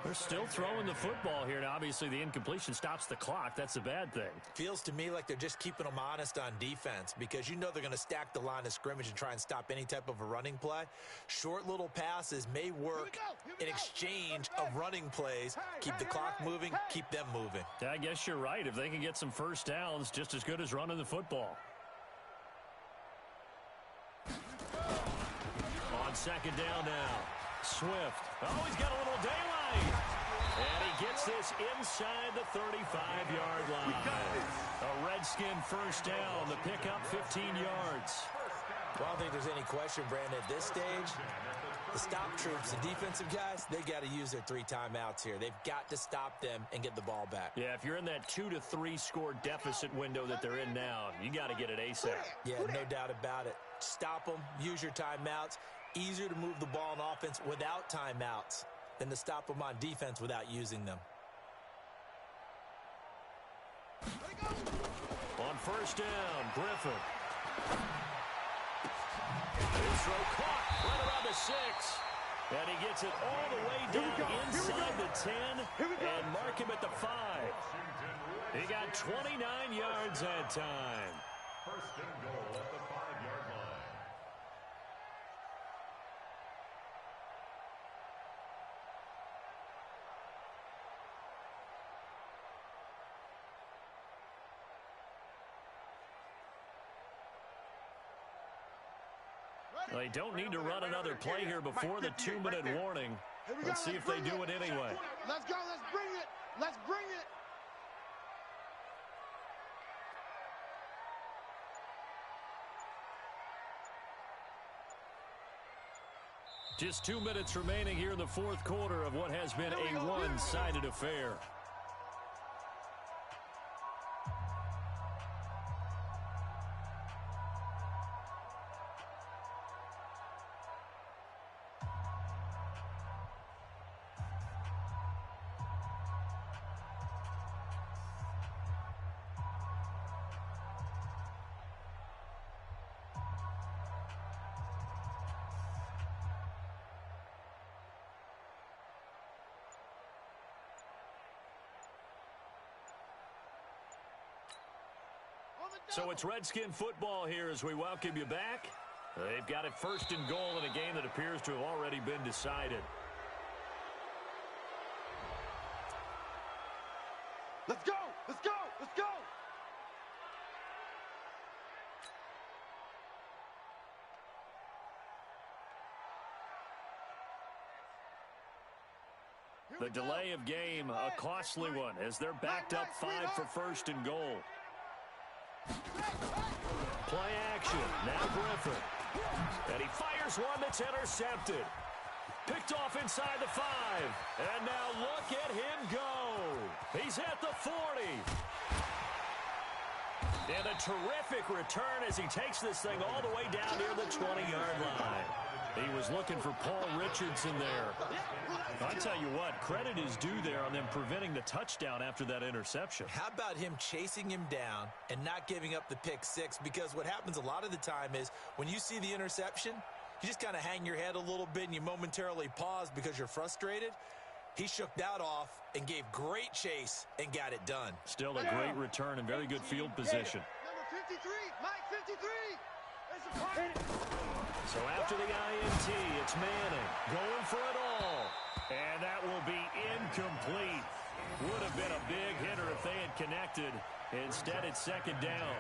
They're still throwing the football here. Now, obviously, the incompletion stops the clock. That's a bad thing. Feels to me like they're just keeping them honest on defense because you know they're going to stack the line of scrimmage and try and stop any type of a running play. Short little passes may work in exchange of running plays. Keep the clock moving, keep them moving. I guess you're right. If they can get some first downs, just as good as running the football. On second down now. Swift. Oh, he's got a little daylight. And he gets this inside the 35-yard line. A Redskin first down. The pickup 15 yards. Well, I don't think there's any question, Brandon, at this stage. The stop troops, the defensive guys, they got to use their 3 timeouts here. They've got to stop them and get the ball back. Yeah, if you're in that 2 to 3 score deficit window that they're in now, you got to get it ASAP. Yeah, no doubt about it. Stop them, use your timeouts. Easier to move the ball on offense without timeouts than to stop them on defense without using them. On first down, Griffin. His throw caught right around the 6. And he gets it all the way down inside the 10 and mark him at the 5. He got 29 yards that time. First and goal at the 5-yard line. They don't need to run another play here before the 2-minute warning. Let's see if they do it anyway. Let's go. Let's bring it. Let's bring it. Just 2 minutes remaining here in the fourth quarter of what has been a one-sided affair. So it's Redskin football here as we welcome you back. They've got it first and goal in a game that appears to have already been decided. Let's go. Let's go. Let's go. The delay of game, a costly one, as they're backed up 5 for first and goal. Play action. Now Griffin. And he fires one that's intercepted. Picked off inside the 5. And now look at him go. He's at the 40. And a terrific return as he takes this thing all the way down near the 20-yard line. He was looking for Paul Richardson there. I'll tell you what, credit is due there on them preventing the touchdown after that interception. How about him chasing him down and not giving up the pick six? Because what happens a lot of the time is when you see the interception, you just kind of hang your head a little bit and you momentarily pause because you're frustrated. He shook that off and gave great chase and got it done. Still a great return and very good field position. Number 53, Mike 53. So after the INT, it's Manning going for it all. And that will be incomplete. Would have been a big hitter if they had connected. Instead, it's second down.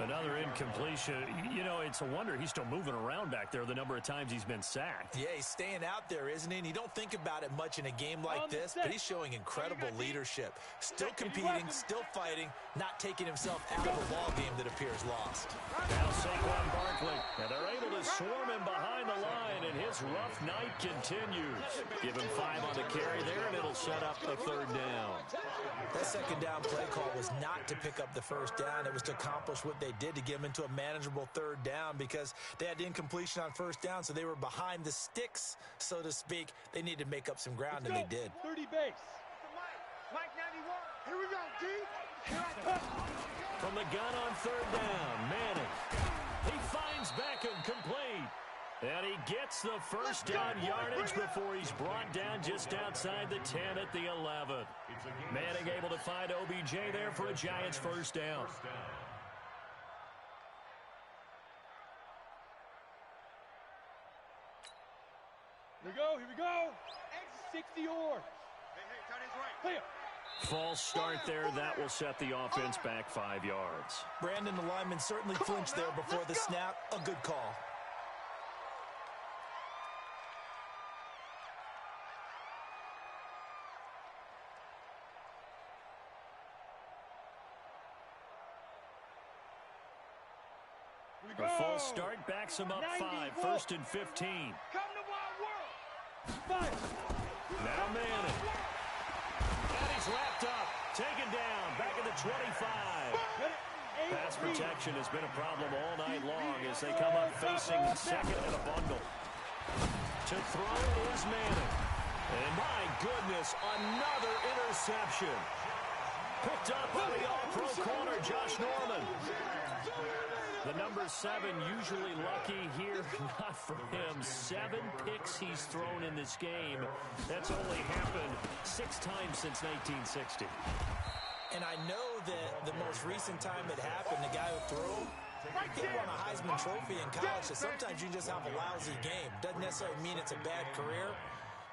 Another incompletion. You know, it's a wonder he's still moving around back there the number of times he's been sacked. Yeah, he's staying out there, isn't he? And you don't think about it much in a game like this, but he's showing incredible leadership. Still competing, still fighting, not taking himself out of a ball game that appears lost. Now Saquon Barkley, and they're able to swarm him behind the line, and his rough night continues. Give him 5 on the carry there, and it'll set up the third down. That second down play call was not to pick up the first down. It was to accomplish what they did to get them into a manageable third down because they had incompletion on first down, so they were behind the sticks, so to speak. They needed to make up some ground, and they did. 30 base. Mike 91. Here we go, D. From the gun on third down, Manning. He finds Beckham complete. And he gets the first down yardage before he's brought down just outside the 10 at the 11. Manning able to find OBJ there for a Giants first down. Here we go, here we go. 60 or. Hey, tight end's right. Clear. False start there. That will set the offense back 5 yards. Brandon, the lineman certainly flinched there before the snap. A good call. A false start backs him up 5, first and 15. Come to Wild World. Now Manning. And he's wrapped up, taken down, back at the 25. Pass protection has been a problem all night long as they come up facing second in a bundle. To throw is Manning. And my goodness, another interception. Picked up by the all-pro corner, Josh Norman. The number 7 usually lucky here, not for him. 7 picks he's thrown in this game. That's only happened 6 times since 1960. And I know that the most recent time it happened, the guy who threw he won a Heisman Trophy in college, so sometimes you just have a lousy game. Doesn't necessarily mean it's a bad career,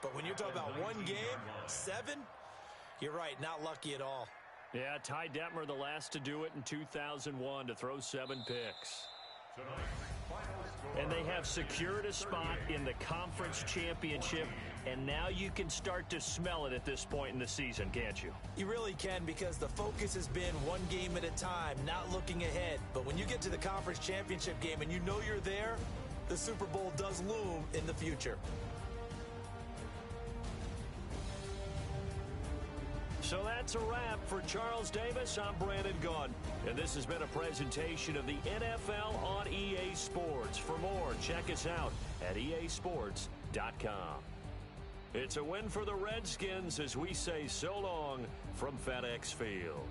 but when you're talking about one game, 7, you're right, not lucky at all. Yeah, Ty Detmer, the last to do it in 2001, to throw 7 picks. And they have secured a spot in the conference championship, and now you can start to smell it at this point in the season, can't you? You really can, because the focus has been one game at a time, not looking ahead. But when you get to the conference championship game and you know you're there, the Super Bowl does loom in the future. So that's a wrap for Charles Davis. I'm Brandon Gaudin, and this has been a presentation of the NFL on EA Sports. For more, check us out at easports.com. It's a win for the Redskins as we say so long from FedEx Field.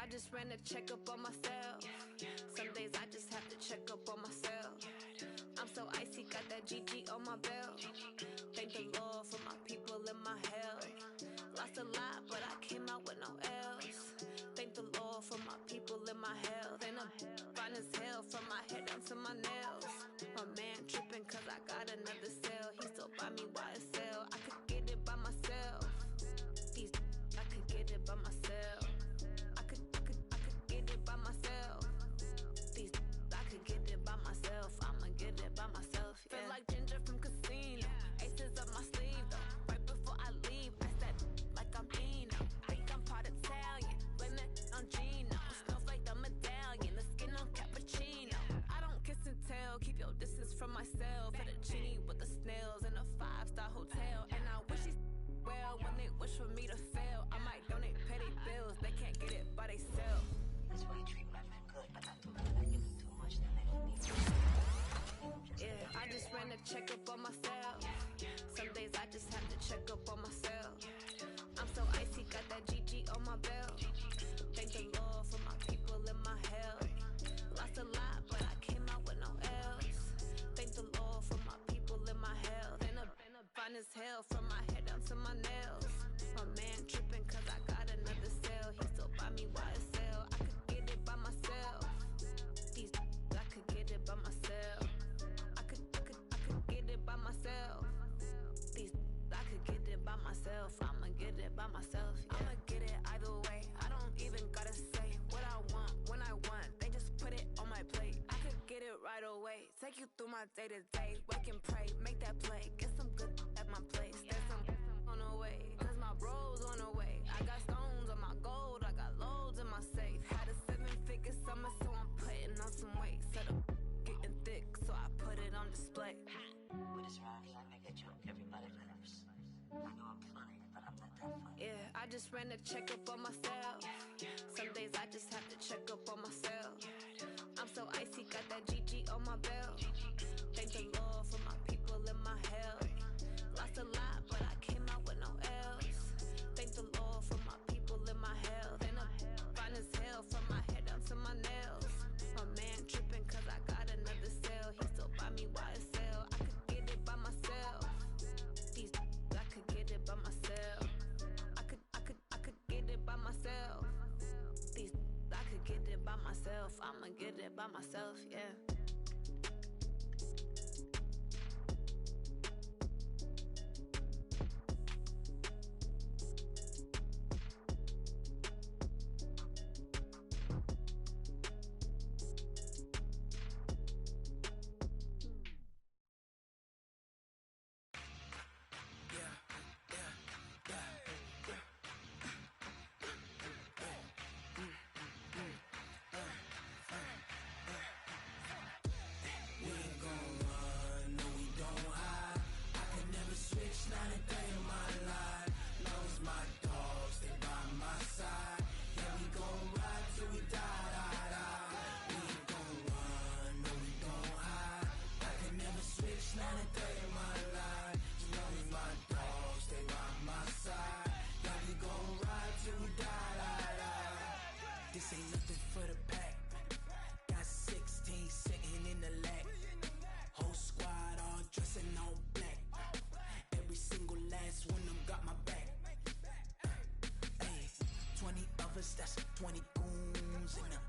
I just ran a checkup on myself. Some days I just have to check up on myself. I'm so icy, got that GG on my belt. Thank the Lord for my people and my health. Lost a lot, but I came out with no else. Thank the Lord for my people and my health. And I'm fine as hell from my head down to my nails. My man tripping cause I got another cell. He still buy me YSL. I could get it by myself. I could get it by myself. I could get it by myself. I could get it by myself. I'ma get it by myself. Yeah. Feel like Ginger from Casino. Aces up my sleeve though. Right before I leave, I said like I'm Eno. Think I'm part Italian. Blame that on Gino. Smells like the medallion. The skin on cappuccino. I don't kiss and tell. Keep your distance from myself. Fettuccine with the snails in a 5-star hotel. And I wish he's well when they wish for me to fail. I might donate petty bills. They can't get it by themselves. That's why you treat women good, but not too much. I give them too much, then they don't need you. Yeah, I just ran a checkup on myself. Some days I just have to check up on myself. I'm so icy, got that GG on my belt. Thank the Lord for my people and my health. Lost a lot, but I came out with no else. Thank the Lord for my people and my health. And I'm fine as hell from my head down to my nails. My man tripping cause I got another cell. He still buy me YSL. I could get it by myself. I could get it by myself. I could get it by myself. I could get it by myself. I'ma get it by myself. Yeah. I'ma get it either way. I don't even gotta say what I want when I want. They just put it on my plate. I could get it right away. Take you through my day to day. Wake and pray, make that play. Get some good at my place. There's some on the way, cause my bro's on the way. I got stones on my gold. I got loads in my safe. Had a 7-figure summer, so I'm putting on some weight. Set up getting thick, so I put it on display. With this rhyme, I make a joke, everybody laughs. I know I'm funny, but I'm not that funny. Yeah, I just ran a checkup on myself. Some days I just have to check up on myself. I'm so icy, got that GG on my belt. Thank the Lord for my people and my health. Lost a lot, but I came out with no else. Thank the Lord for my people and my health. And I'm fine as hell from my head down to my nails. My man tripping cause I got another cell. He still buy me YSL. I could get it by myself. I could get it by myself. I could get it by myself. I could get it by myself. I'ma get it by myself, yeah. This ain't nothing for the pack. Got 16 sitting in the lap. Whole squad all dressing all black. Every single last one of them got my back. Hey, 20 of us, that's 20 goons in the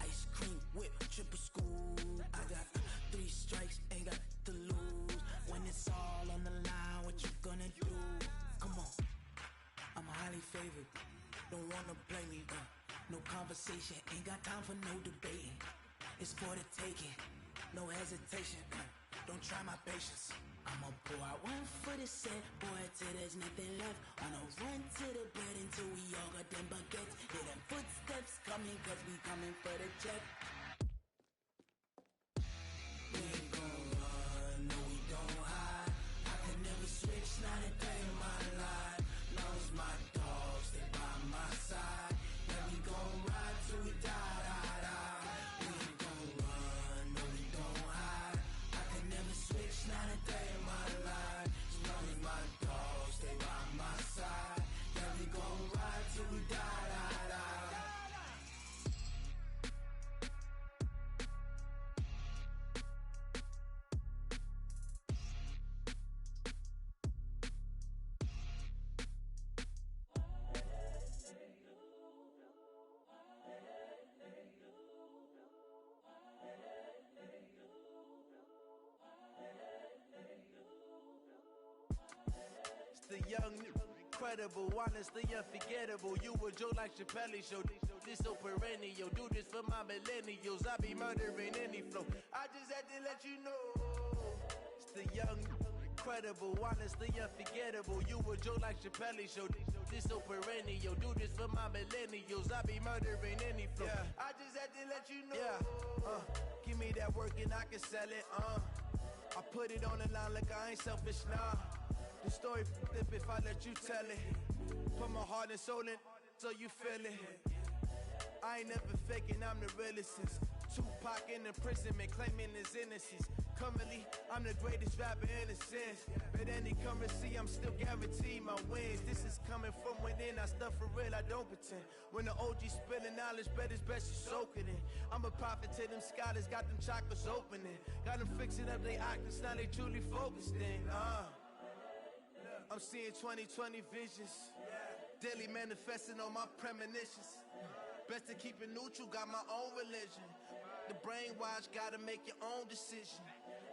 ice cream whip, triple school. I got 3 strikes, ain't got to lose. When it's all on the line, what you gonna do? Come on, I'm highly favored. Don't wanna play me, no conversation, ain't got time for no debating. It's for the taking, no hesitation. Don't try my patience. I'ma pour out one for the set, boy, till there's nothing left. On a run to the bed until we all got them baguettes. Hear them footsteps coming, cause we coming for the check. We ain't gon' run, no we don't hide. I can never switch, not a day in my life. Long as my dogs, they by my side. Yeah, we gon' ride till we die, die, die. We ain't gon' run, no we don't hide. I can never switch, not a day in my life. As long as my dogs, they by my side. Yeah, we gon' ride till we die, die, die. The young, incredible, honestly unforgettable. You a joke like Chappelle show. This so perennial. Do this for my millennials. I be murdering any flow. I just had to let you know. It's the young, incredible, honestly unforgettable. You a joke like Chappelle show. This so perennial. Do this for my millennials. I be murdering any flow. Yeah. I just had to let you know. Yeah. Give me that work and I can sell it. I put it on the line like I ain't selfish, nah. The story flip if I let you tell it. Put my heart and soul in so you feel it. I ain't never faking, I'm the realest since Tupac in imprisonment, claiming his innocence. Currently, I'm the greatest rapper in a sense. But any currency, I'm still guaranteed my wins. This is coming from within, I stuff for real, I don't pretend. When the OG spilling knowledge, bet it's best you soak it in. I'm a prophet to them scholars, got them chakras opening. Got them fixing up they octaves, now they truly focused in. I'm seeing 2020 visions, daily manifesting on my premonitions. Best to keep it neutral, got my own religion. The brainwash, gotta make your own decision.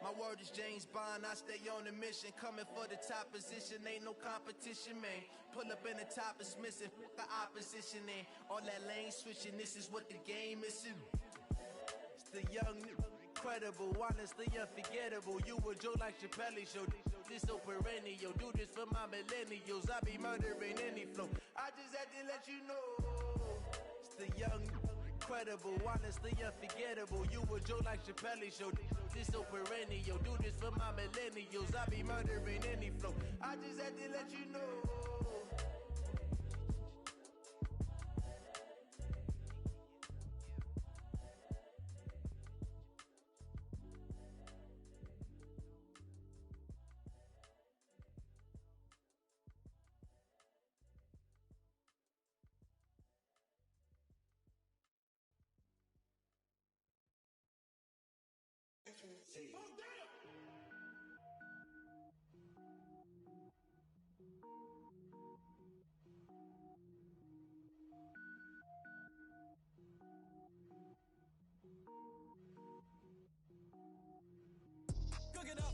My word is James Bond, I stay on a mission. Coming for the top position, ain't no competition, man. Pull up in the top is missing, fuck the opposition, and all that lane switching, this is what the game is. It's the young, incredible, honestly unforgettable. You a joke like Chappelle show. This so perennial. Do this for my millennials. I be murdering any flow. I just had to let you know. It's the young, incredible, honestly unforgettable. You a joke like Chappelle show. This so perennial. Do this for my millennials. I be murdering any flow. I just had to let you know. Cook it up,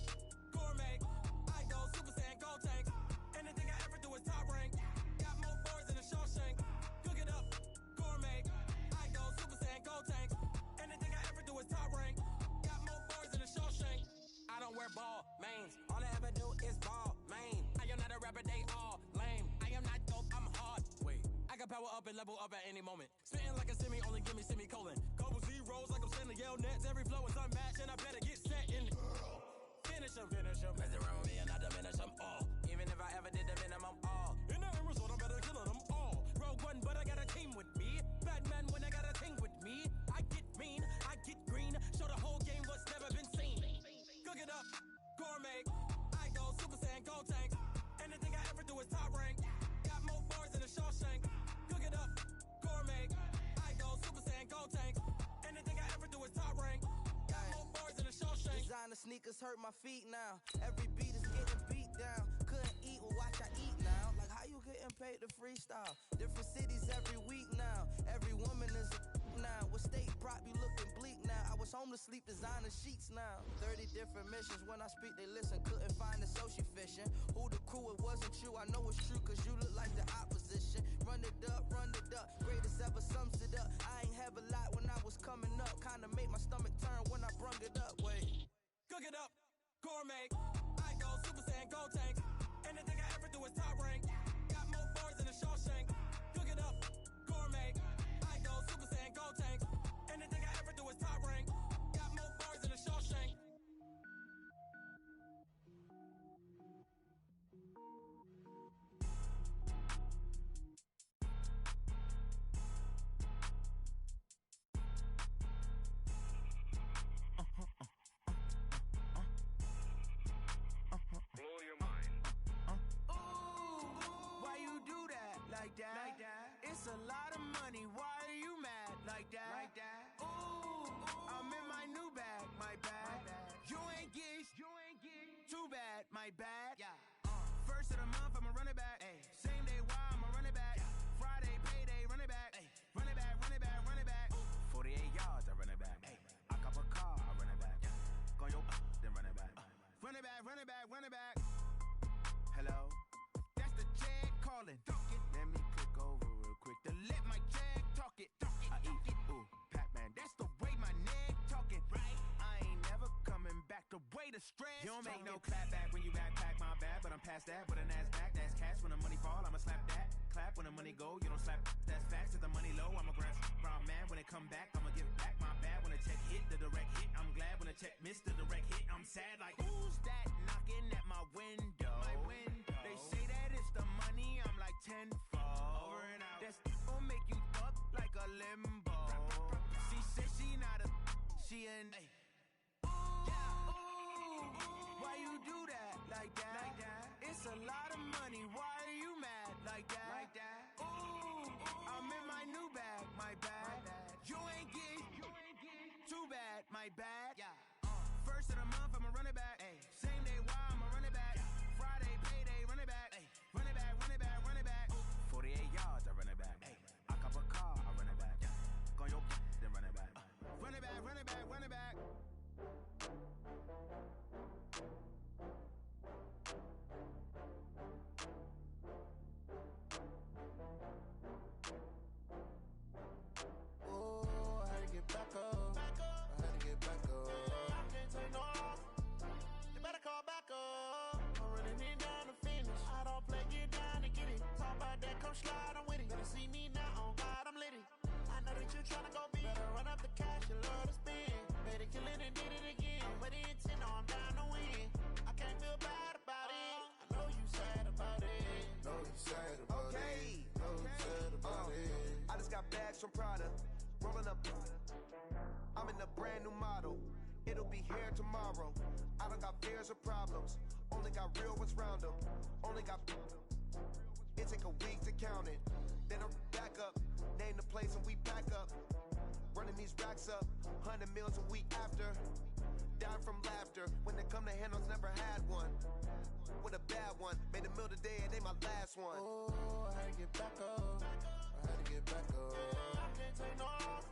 gourmet. I go Super Saiyan, gold tank. Anything I ever do is top rank. Got more boards than a Shawshank. Cook it up, gourmet. I go Super Saiyan, gold tank. Anything I ever do is top rank. Got more boards than a Shawshank. I don't wear ball mains. All I ever do is ball main. I am not a rapper, they all lame. I am not dope, I'm hard. Wait, I can power up and level up at any moment. Spitting like a semi, only give me semicolon. Couple zeros like I'm sending yell nets. Every flow is unmatched and I better get set in. Finish them. Mess around with me and I diminish them all. Even if I ever did the minimum all. In the end result, I'm better killing them all. Rogue One, but I got a team with me. Batman when I got a thing with me. I get mean, I get green. Show the whole game what's never been seen. Cook it up, gourmet. I go Super Saiyan, gold tank. Anything I ever do is top rank. Got more bars than a Shawshank. Cook it up, gourmet. I go Super sneakers hurt my feet now. Every beat is getting beat down. Couldn't eat, well watch I eat now. Like how you getting paid to freestyle? Different cities every week now. Every woman is a now. With state prop, you looking bleak now. I was home to sleep, designer sheets now. 30 different missions. When I speak, they listen. Couldn't find the social fishing. Who the crew, it wasn't you. I know it's true, cause you look like the opposition. Run it up, greatest ever sums it up. I ain't have a lot when I was coming up. Kinda made my stomach turn when I brung it up. Wait. Cook it up, gourmet. I go Super Saiyan, gold tank. Anything I ever do is top rank. Got more bars than a Shawshank. Cook it up, gourmet. I go Super Saiyan, gold tank. Anything I ever do is top rank. Got more bars than a Shawshank. Blow your mind. Why you do that? Like that? It's a lot of money. Why are you mad? Like that? Ooh, I'm in my new bag. My bad. You ain't geeks. Too bad. My bad. First of the month, I'ma run it back. Same day, why I'ma run it back. Friday, payday, run it back. Run it back, run it back, run it back. 48 yards, I run it back. I cop a car, I run it back. Go your then run it back. Run it back, run it back, run it back. Hello? That's the Jag calling. Let me click over real quick to let my Jag talk it. I eat it. Ooh, Pac-Man, that's the way my neck talking. Right? I ain't never coming back. The way the stress. You don't make no clap back when you backpack, my bad. But I'm past that with a NASDAQ. That's cash when the money fall. I'ma slap that. Clap when the money go. You don't slap. That's facts. If the money low, I'ma grab brown man. When it come back, I'ma give back my bad. When the check hit, the direct hit. I'm glad when the check missed the direct hit. I'm sad like who's that knocking at my window? They say that it's the money. I'm like tenfold. Over and out. That's gon' make you up like a limbo. She said she not a. She an. Why you do that? Like that? It's a lot of money. Why are you mad? Like that? Ooh, I'm in my new bag. My bad. You ain't geek. Too bad. My bad. First of the month, I'ma run it back. Same day, why I'ma run it back. Friday, payday, run it back. Run it back, run it back, run it back. 48 yards, I run it back. I cop a car, I run it back. Go your then run it back. Run it back, run it back, run it back. Oh, I had to get back up. I had to get back up. I can't take no loss. You better call back up. I'm running it down to finish. I don't play, get down and get it. Talk about that, come slide, I'm with it. Better see me now, on God, I'm litty. I know that you tryna go big. Better run up the cash, you love to spend. Better kill it and did it again. But the intent, no, I'm down to win. I can't feel bad about it. I know you sad about it. Know you sad about it. Know you sad about it. I just got bags from Prada. Rolling up. I'm in a brand new model. It'll be here tomorrow. I don't got fears or problems. Only got real ones round them. Only got. It take a week to count it. Then I back up. Name the place and we back up. Running these racks up. 100 meals a week after. Dying from laughter. When they come to handles, never had one. With a bad one. Made a meal today and they my last one. Oh, I had to get back up. I had to get back up. I can't take no loss.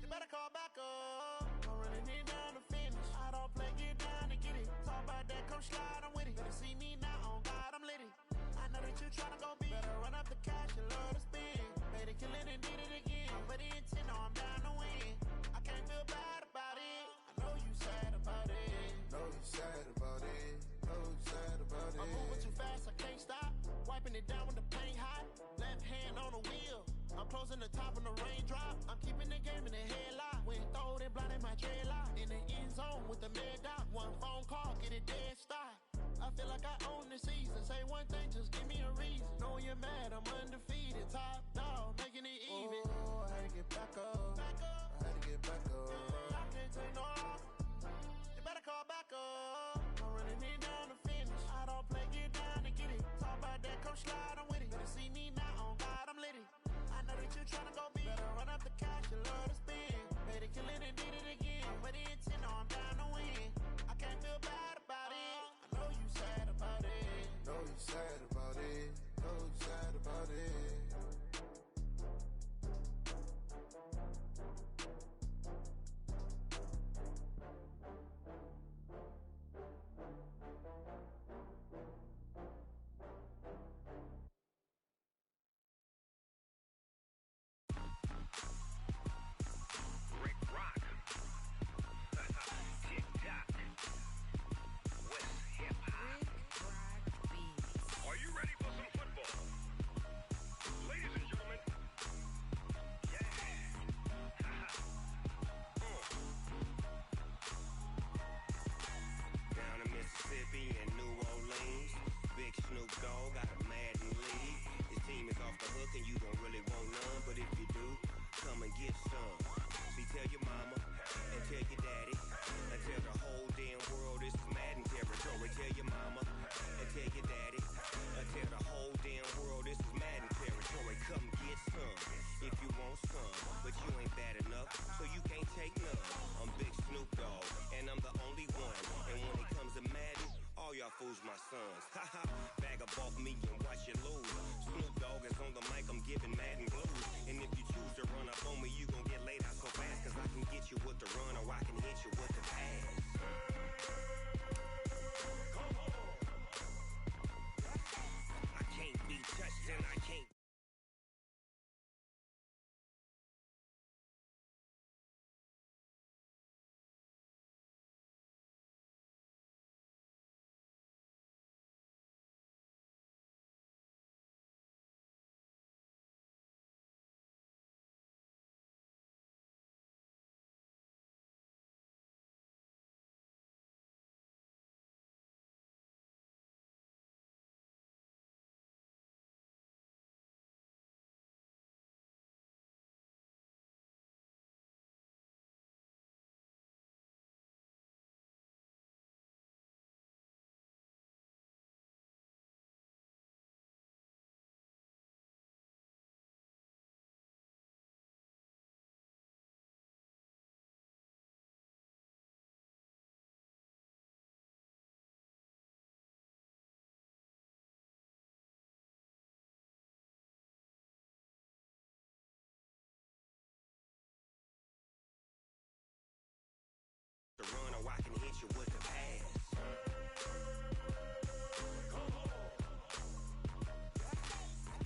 You better call back up. I'm running it down to finish. I don't play, get down and get it. Talk about that, come slide, I'm with it. Better see me now, on God, I'm litty. I know that you tryna go big. Better run up the cash, you love to spend. Better kill it and did it again. But the intent, no, I'm down to win. I can't feel bad about it. I know you sad about it. Know you sad about it. Know you sad about it. I'm moving too fast, I can't stop. Wiping it down with the paint hot. Left hand on the wheel. I'm closing the top on the raindrop. I'm keeping the game in the headlock. When throwed and blinded my dreadlock. In the end zone with the mad dot. One phone call, get it dead stop. I feel like I own the season. Say one thing, just give me a reason. Knowing you're mad, I'm undefeated. Top dog, making it even. Oh, I had to get back up. I had to get back up. I can't take no loss. You better call back up. I'm running it down to finish. I don't play, get down and get it. Talk about that, come slide, I'm with it. Better see me now, on God, I'm litty. I know that you tryna go big. Better run up the cash, you love to spend. Better kill it and did it again. But the intent, no, I'm down to win. I can't tell your daddy, and tell the whole damn world this is Madden territory. Tell your mama, and tell your daddy, and tell the whole damn world this is Madden territory. Come get some if you want some, but you ain't bad enough, so you can't take none. I'm Big Snoop Dogg, and I'm the only one. And when it comes to Madden, all y'all fools my sons. Haha, bag up off me and watch you lose. Snoop Dogg is on the mic, I'm giving Madden blues. And if you choose to run up on me, you gon' get laid out so fast, cause I can get you with the run or I can hit you with the pass. Come on. I can't be touched and I can't. The run or I can hit you with the pass. Come on.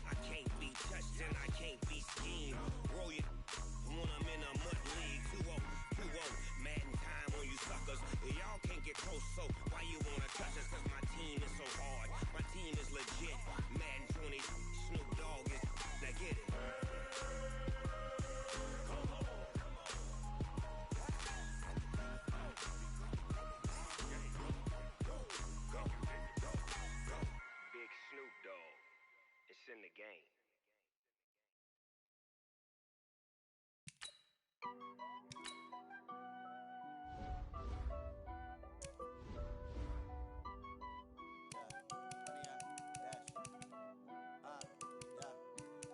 I can't be touched and I can't be schemed. Roll you when I'm in a mud league. 2-0, 2-0. Madden time on you suckers. Y'all can't get close, so why you wanna touch us? Cause my team is so hard. My team is legit. Madden 20, Snoop Dogg is. Now get it. Snoop Dogg, it's in the game.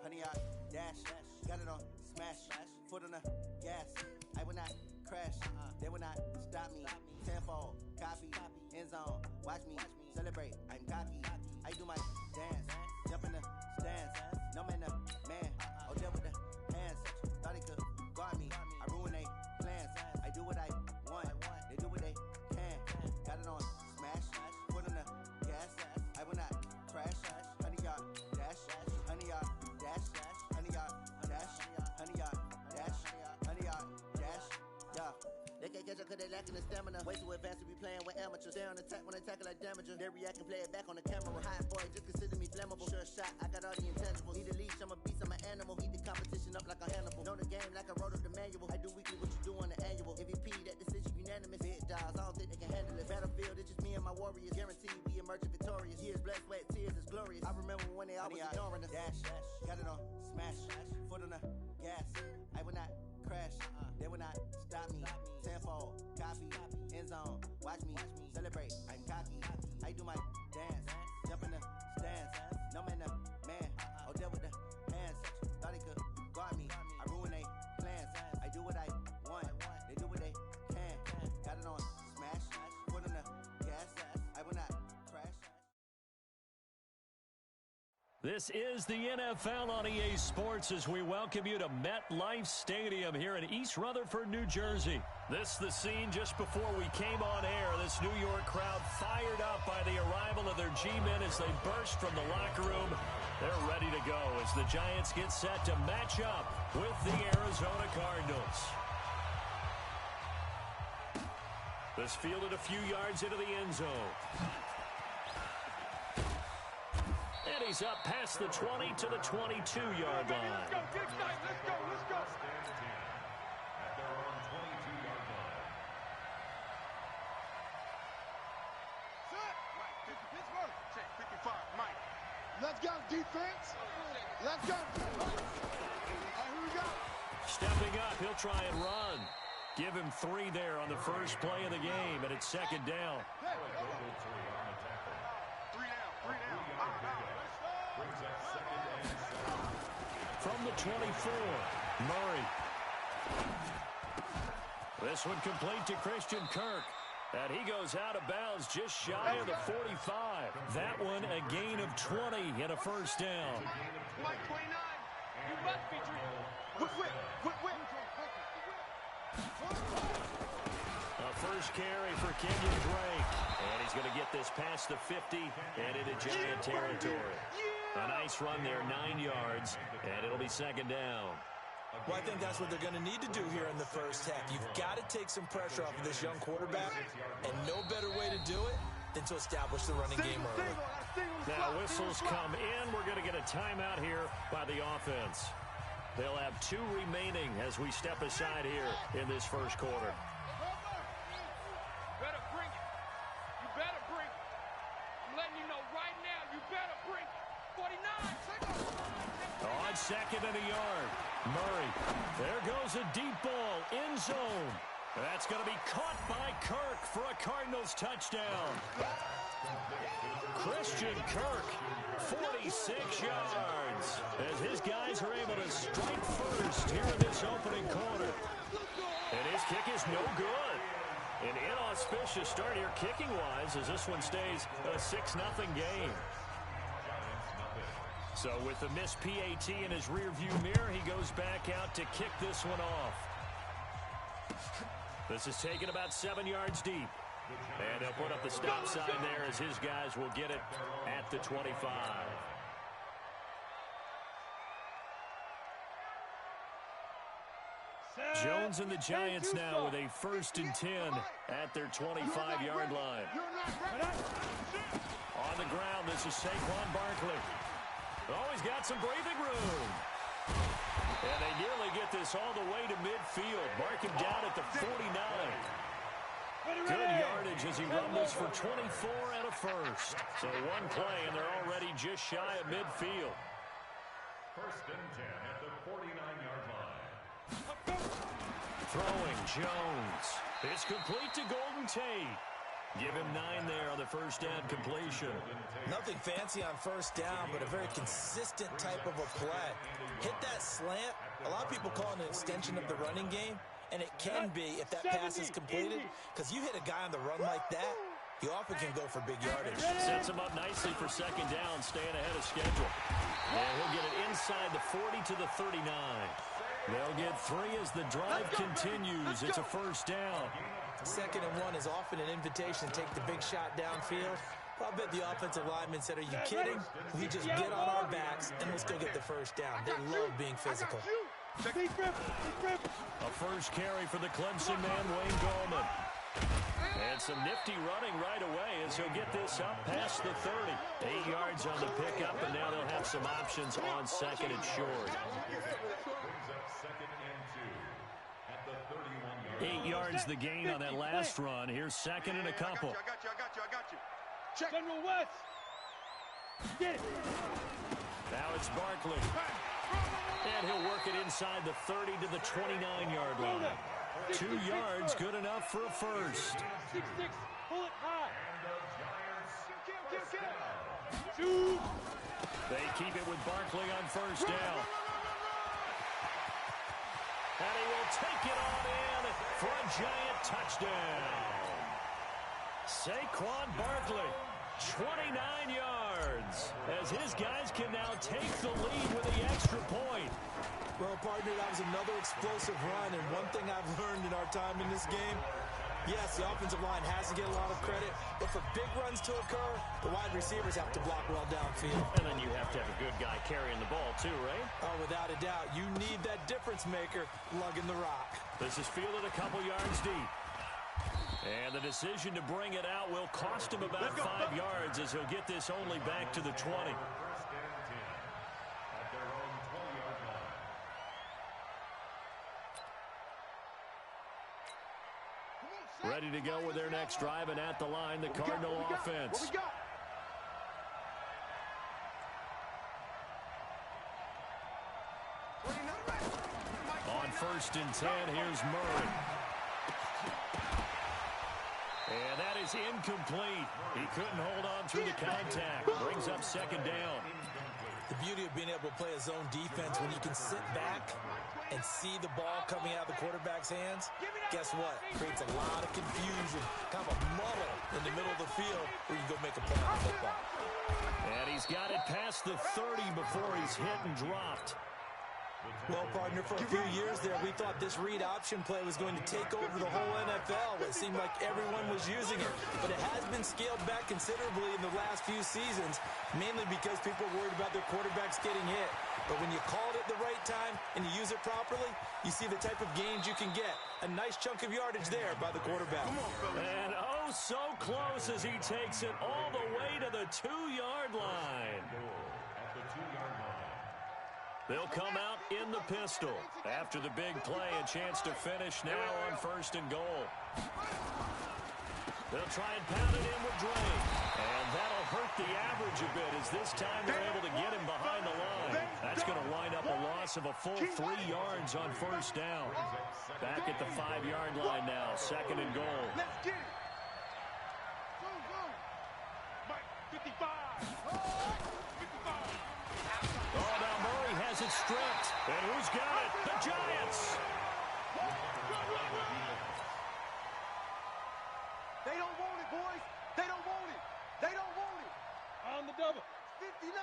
Honey, I dash, got it on smash, foot on the gas. I will not crash, they will not stop me. Tenfold, copy, end zone, watch me celebrate. I'm cocky, I do my dance, jump in the stands. No man, man, oh there with the hands. Thought he could guard me, I ruin they plans. I do what I want, they do what they can. Got it on smash, foot on the gas. I will not crash, honey, y'all dash, honey, y'all dash, honey, y'all dash, honey, y'all dash, honey, y'all dash, yeah. They can't catch up cause they lacking the stamina. Way too advanced to be playing with amateurs. Stay on attack when they tackle like damager. They react and play it back on the camera. Hot boy, just consider me flammable. Sure shot, I got all the intangibles. Need a leash, I'm a beast, I'm an animal. Eat the competition up like a Hannibal. Know the game like I wrote up the manual. I do weekly what you do on the annual. MVP, that decision unanimous. Big dogs, I don't think they can handle it. Battlefield, it's just me and my warriors. Guaranteed we emerge victorious. Years, blood, sweat, tears is glorious. I remember when they always ignoring us. Dash, got it on smash, foot on the gas. I will not crash, they will not stop me. Tenfold, copy, end zone, watch me celebrate. I'm cocky, I do my dance, jump in the stands. No man, man, oh there with the hands. Thought he could guard me, I ruin they plans. I do what I want, they do what they can. Got it on smash, foot on the gas. I will not crash. This is the NFL on EA Sports as we welcome you to MetLife Stadium here in East Rutherford, New Jersey. This is the scene just before we came on air. This New York crowd fired up by the arrival of their G-men as they burst from the locker room. They're ready to go as the Giants get set to match up with the Arizona Cardinals. This fielded a few yards into the end zone. And he's up past the 20 to the 22-yard line. Let's go, Dick Knight, let's go, let's go. At their own 22-yard line. Set. Mike, Pittsburgh. Check, 55, Mike. Let's go, defense. Let's go. All right, here we go. Stepping up, he'll try and run. Give him 3 there on the first play of the game, and it's second down. From the 24, Murray. This one complete to Christian Kirk. And he goes out of bounds just shy of the 45. That one a gain of 20 and a first down. A first carry for Kenyon Drake. And he's going to get this past the 50 and into Giant territory. A nice run there, 9 yards, and it'll be second down. Well, I think that's what they're going to need to do here in the first half. You've got to take some pressure off of this young quarterback, and no better way to do it than to establish the running game early. Now whistles come in. We're going to get a timeout here by the offense. They'll have 2 remaining as we step aside here in this first quarter. Better bring it. You better bring it. I'm letting you know right now, you better bring it. 49. On second and a yard. Murray. There goes a deep ball. End zone. That's going to be caught by Kirk for a Cardinals touchdown. Christian Kirk, 46 yards. As his guys are able to strike first here in this opening quarter. And his kick is no good. An inauspicious start here kicking-wise as this one stays a 6-0 game. So with the missed PAT in his rearview mirror, he goes back out to kick this one off. This is taken about 7 yards deep. And they'll put up the stop sign there as his guys will get it at the 25. Jones and the Giants now with a 1st and 10 at their 25-yard line. On the ground, this is Saquon Barkley. Oh, he's got some breathing room. And they nearly get this all the way to midfield. Mark him down at the 49. Good yardage as he rumbles for 24 and a first. So 1 play, and they're already just shy of midfield. 1st and 10 at the 49-yard line. Throwing Jones. It's complete to Golden Tate. Give him 9 there on the first down completion. Nothing fancy on first down, but a very consistent type of a play. Hit that slant. A lot of people call it an extension of the running game, and it can be if that pass is completed, because you hit a guy on the run like that, you often can go for big yardage. Sets him up nicely for second down, staying ahead of schedule. And he'll get it inside the 40 to the 39. They'll get 3 as the drive continues. It's a first down. 2nd and 1 is often an invitation to take the big shot downfield. I'll bet the offensive lineman said, are you kidding? We just get on our backs and let's go get the first down. They love being physical. A first carry for the Clemson man, Wayne Gallman. And some nifty running right away as he'll get this up past the 30. 8 yards on the pickup, and now they'll have some options on second and short. 8 yards the gain on that last run. Here's second and a couple. I got you. Check. General West. Get it. Now it's Barkley. And he'll work it inside the 30 to the 29-yard line. 2 yards, good enough for a first. 6-6, pull it high. Shoot. They keep it with Barkley on first down. And he will take it on in for a Giant touchdown. Saquon Barkley, 29 yards, as his guys can now take the lead with the extra point. Well, partner, that was another explosive run, and one thing I've learned in our time in this game, yes, the offensive line has to get a lot of credit, but for big runs to occur, the wide receivers have to block well downfield. And then you have to have a good guy carrying the ball too, right? Oh, without a doubt. You need that difference maker lugging the rock. This is fielded a couple yards deep. And the decision to bring it out will cost him about 5 yards as he'll get this only back to the 20. Ready to go with their next drive, and at the line, the Cardinal offense. On 1st and 10, here's Murray. And that is incomplete. He couldn't hold on through the contact. Brings up second down. The beauty of being able to play a zone defense when you can sit back and see the ball coming out of the quarterback's hands, guess what? Creates a lot of confusion, kind of a muddle in the middle of the field where you can go make a play on the football. And he's got it past the 30 before he's hit and dropped. Well, partner, for a few years there, we thought this read option play was going to take over the whole NFL. It seemed like everyone was using it, but it has been scaled back considerably in the last few seasons, mainly because people are worried about their quarterbacks getting hit. But when you call it at the right time and you use it properly, you see the type of gains you can get. A nice chunk of yardage there by the quarterback. And oh, so close as he takes it all the way to the 2-yard line. At the 2-yard line. They'll come out in the pistol. After the big play, a chance to finish now on 1st and goal. They'll try and pound it in with Dre. And that'll hurt the average a bit as this time they're able to get him behind the line. That's going to wind up a loss of a full 3 yards on 1st down. Back at the 5-yard line now, 2nd and goal. Let's get it. Mike, 55. 55. Oh, now Murray has it stripped. And who's got it? The Giants. They don't want it, boys. They don't want it. They don't want it. On the double. 59.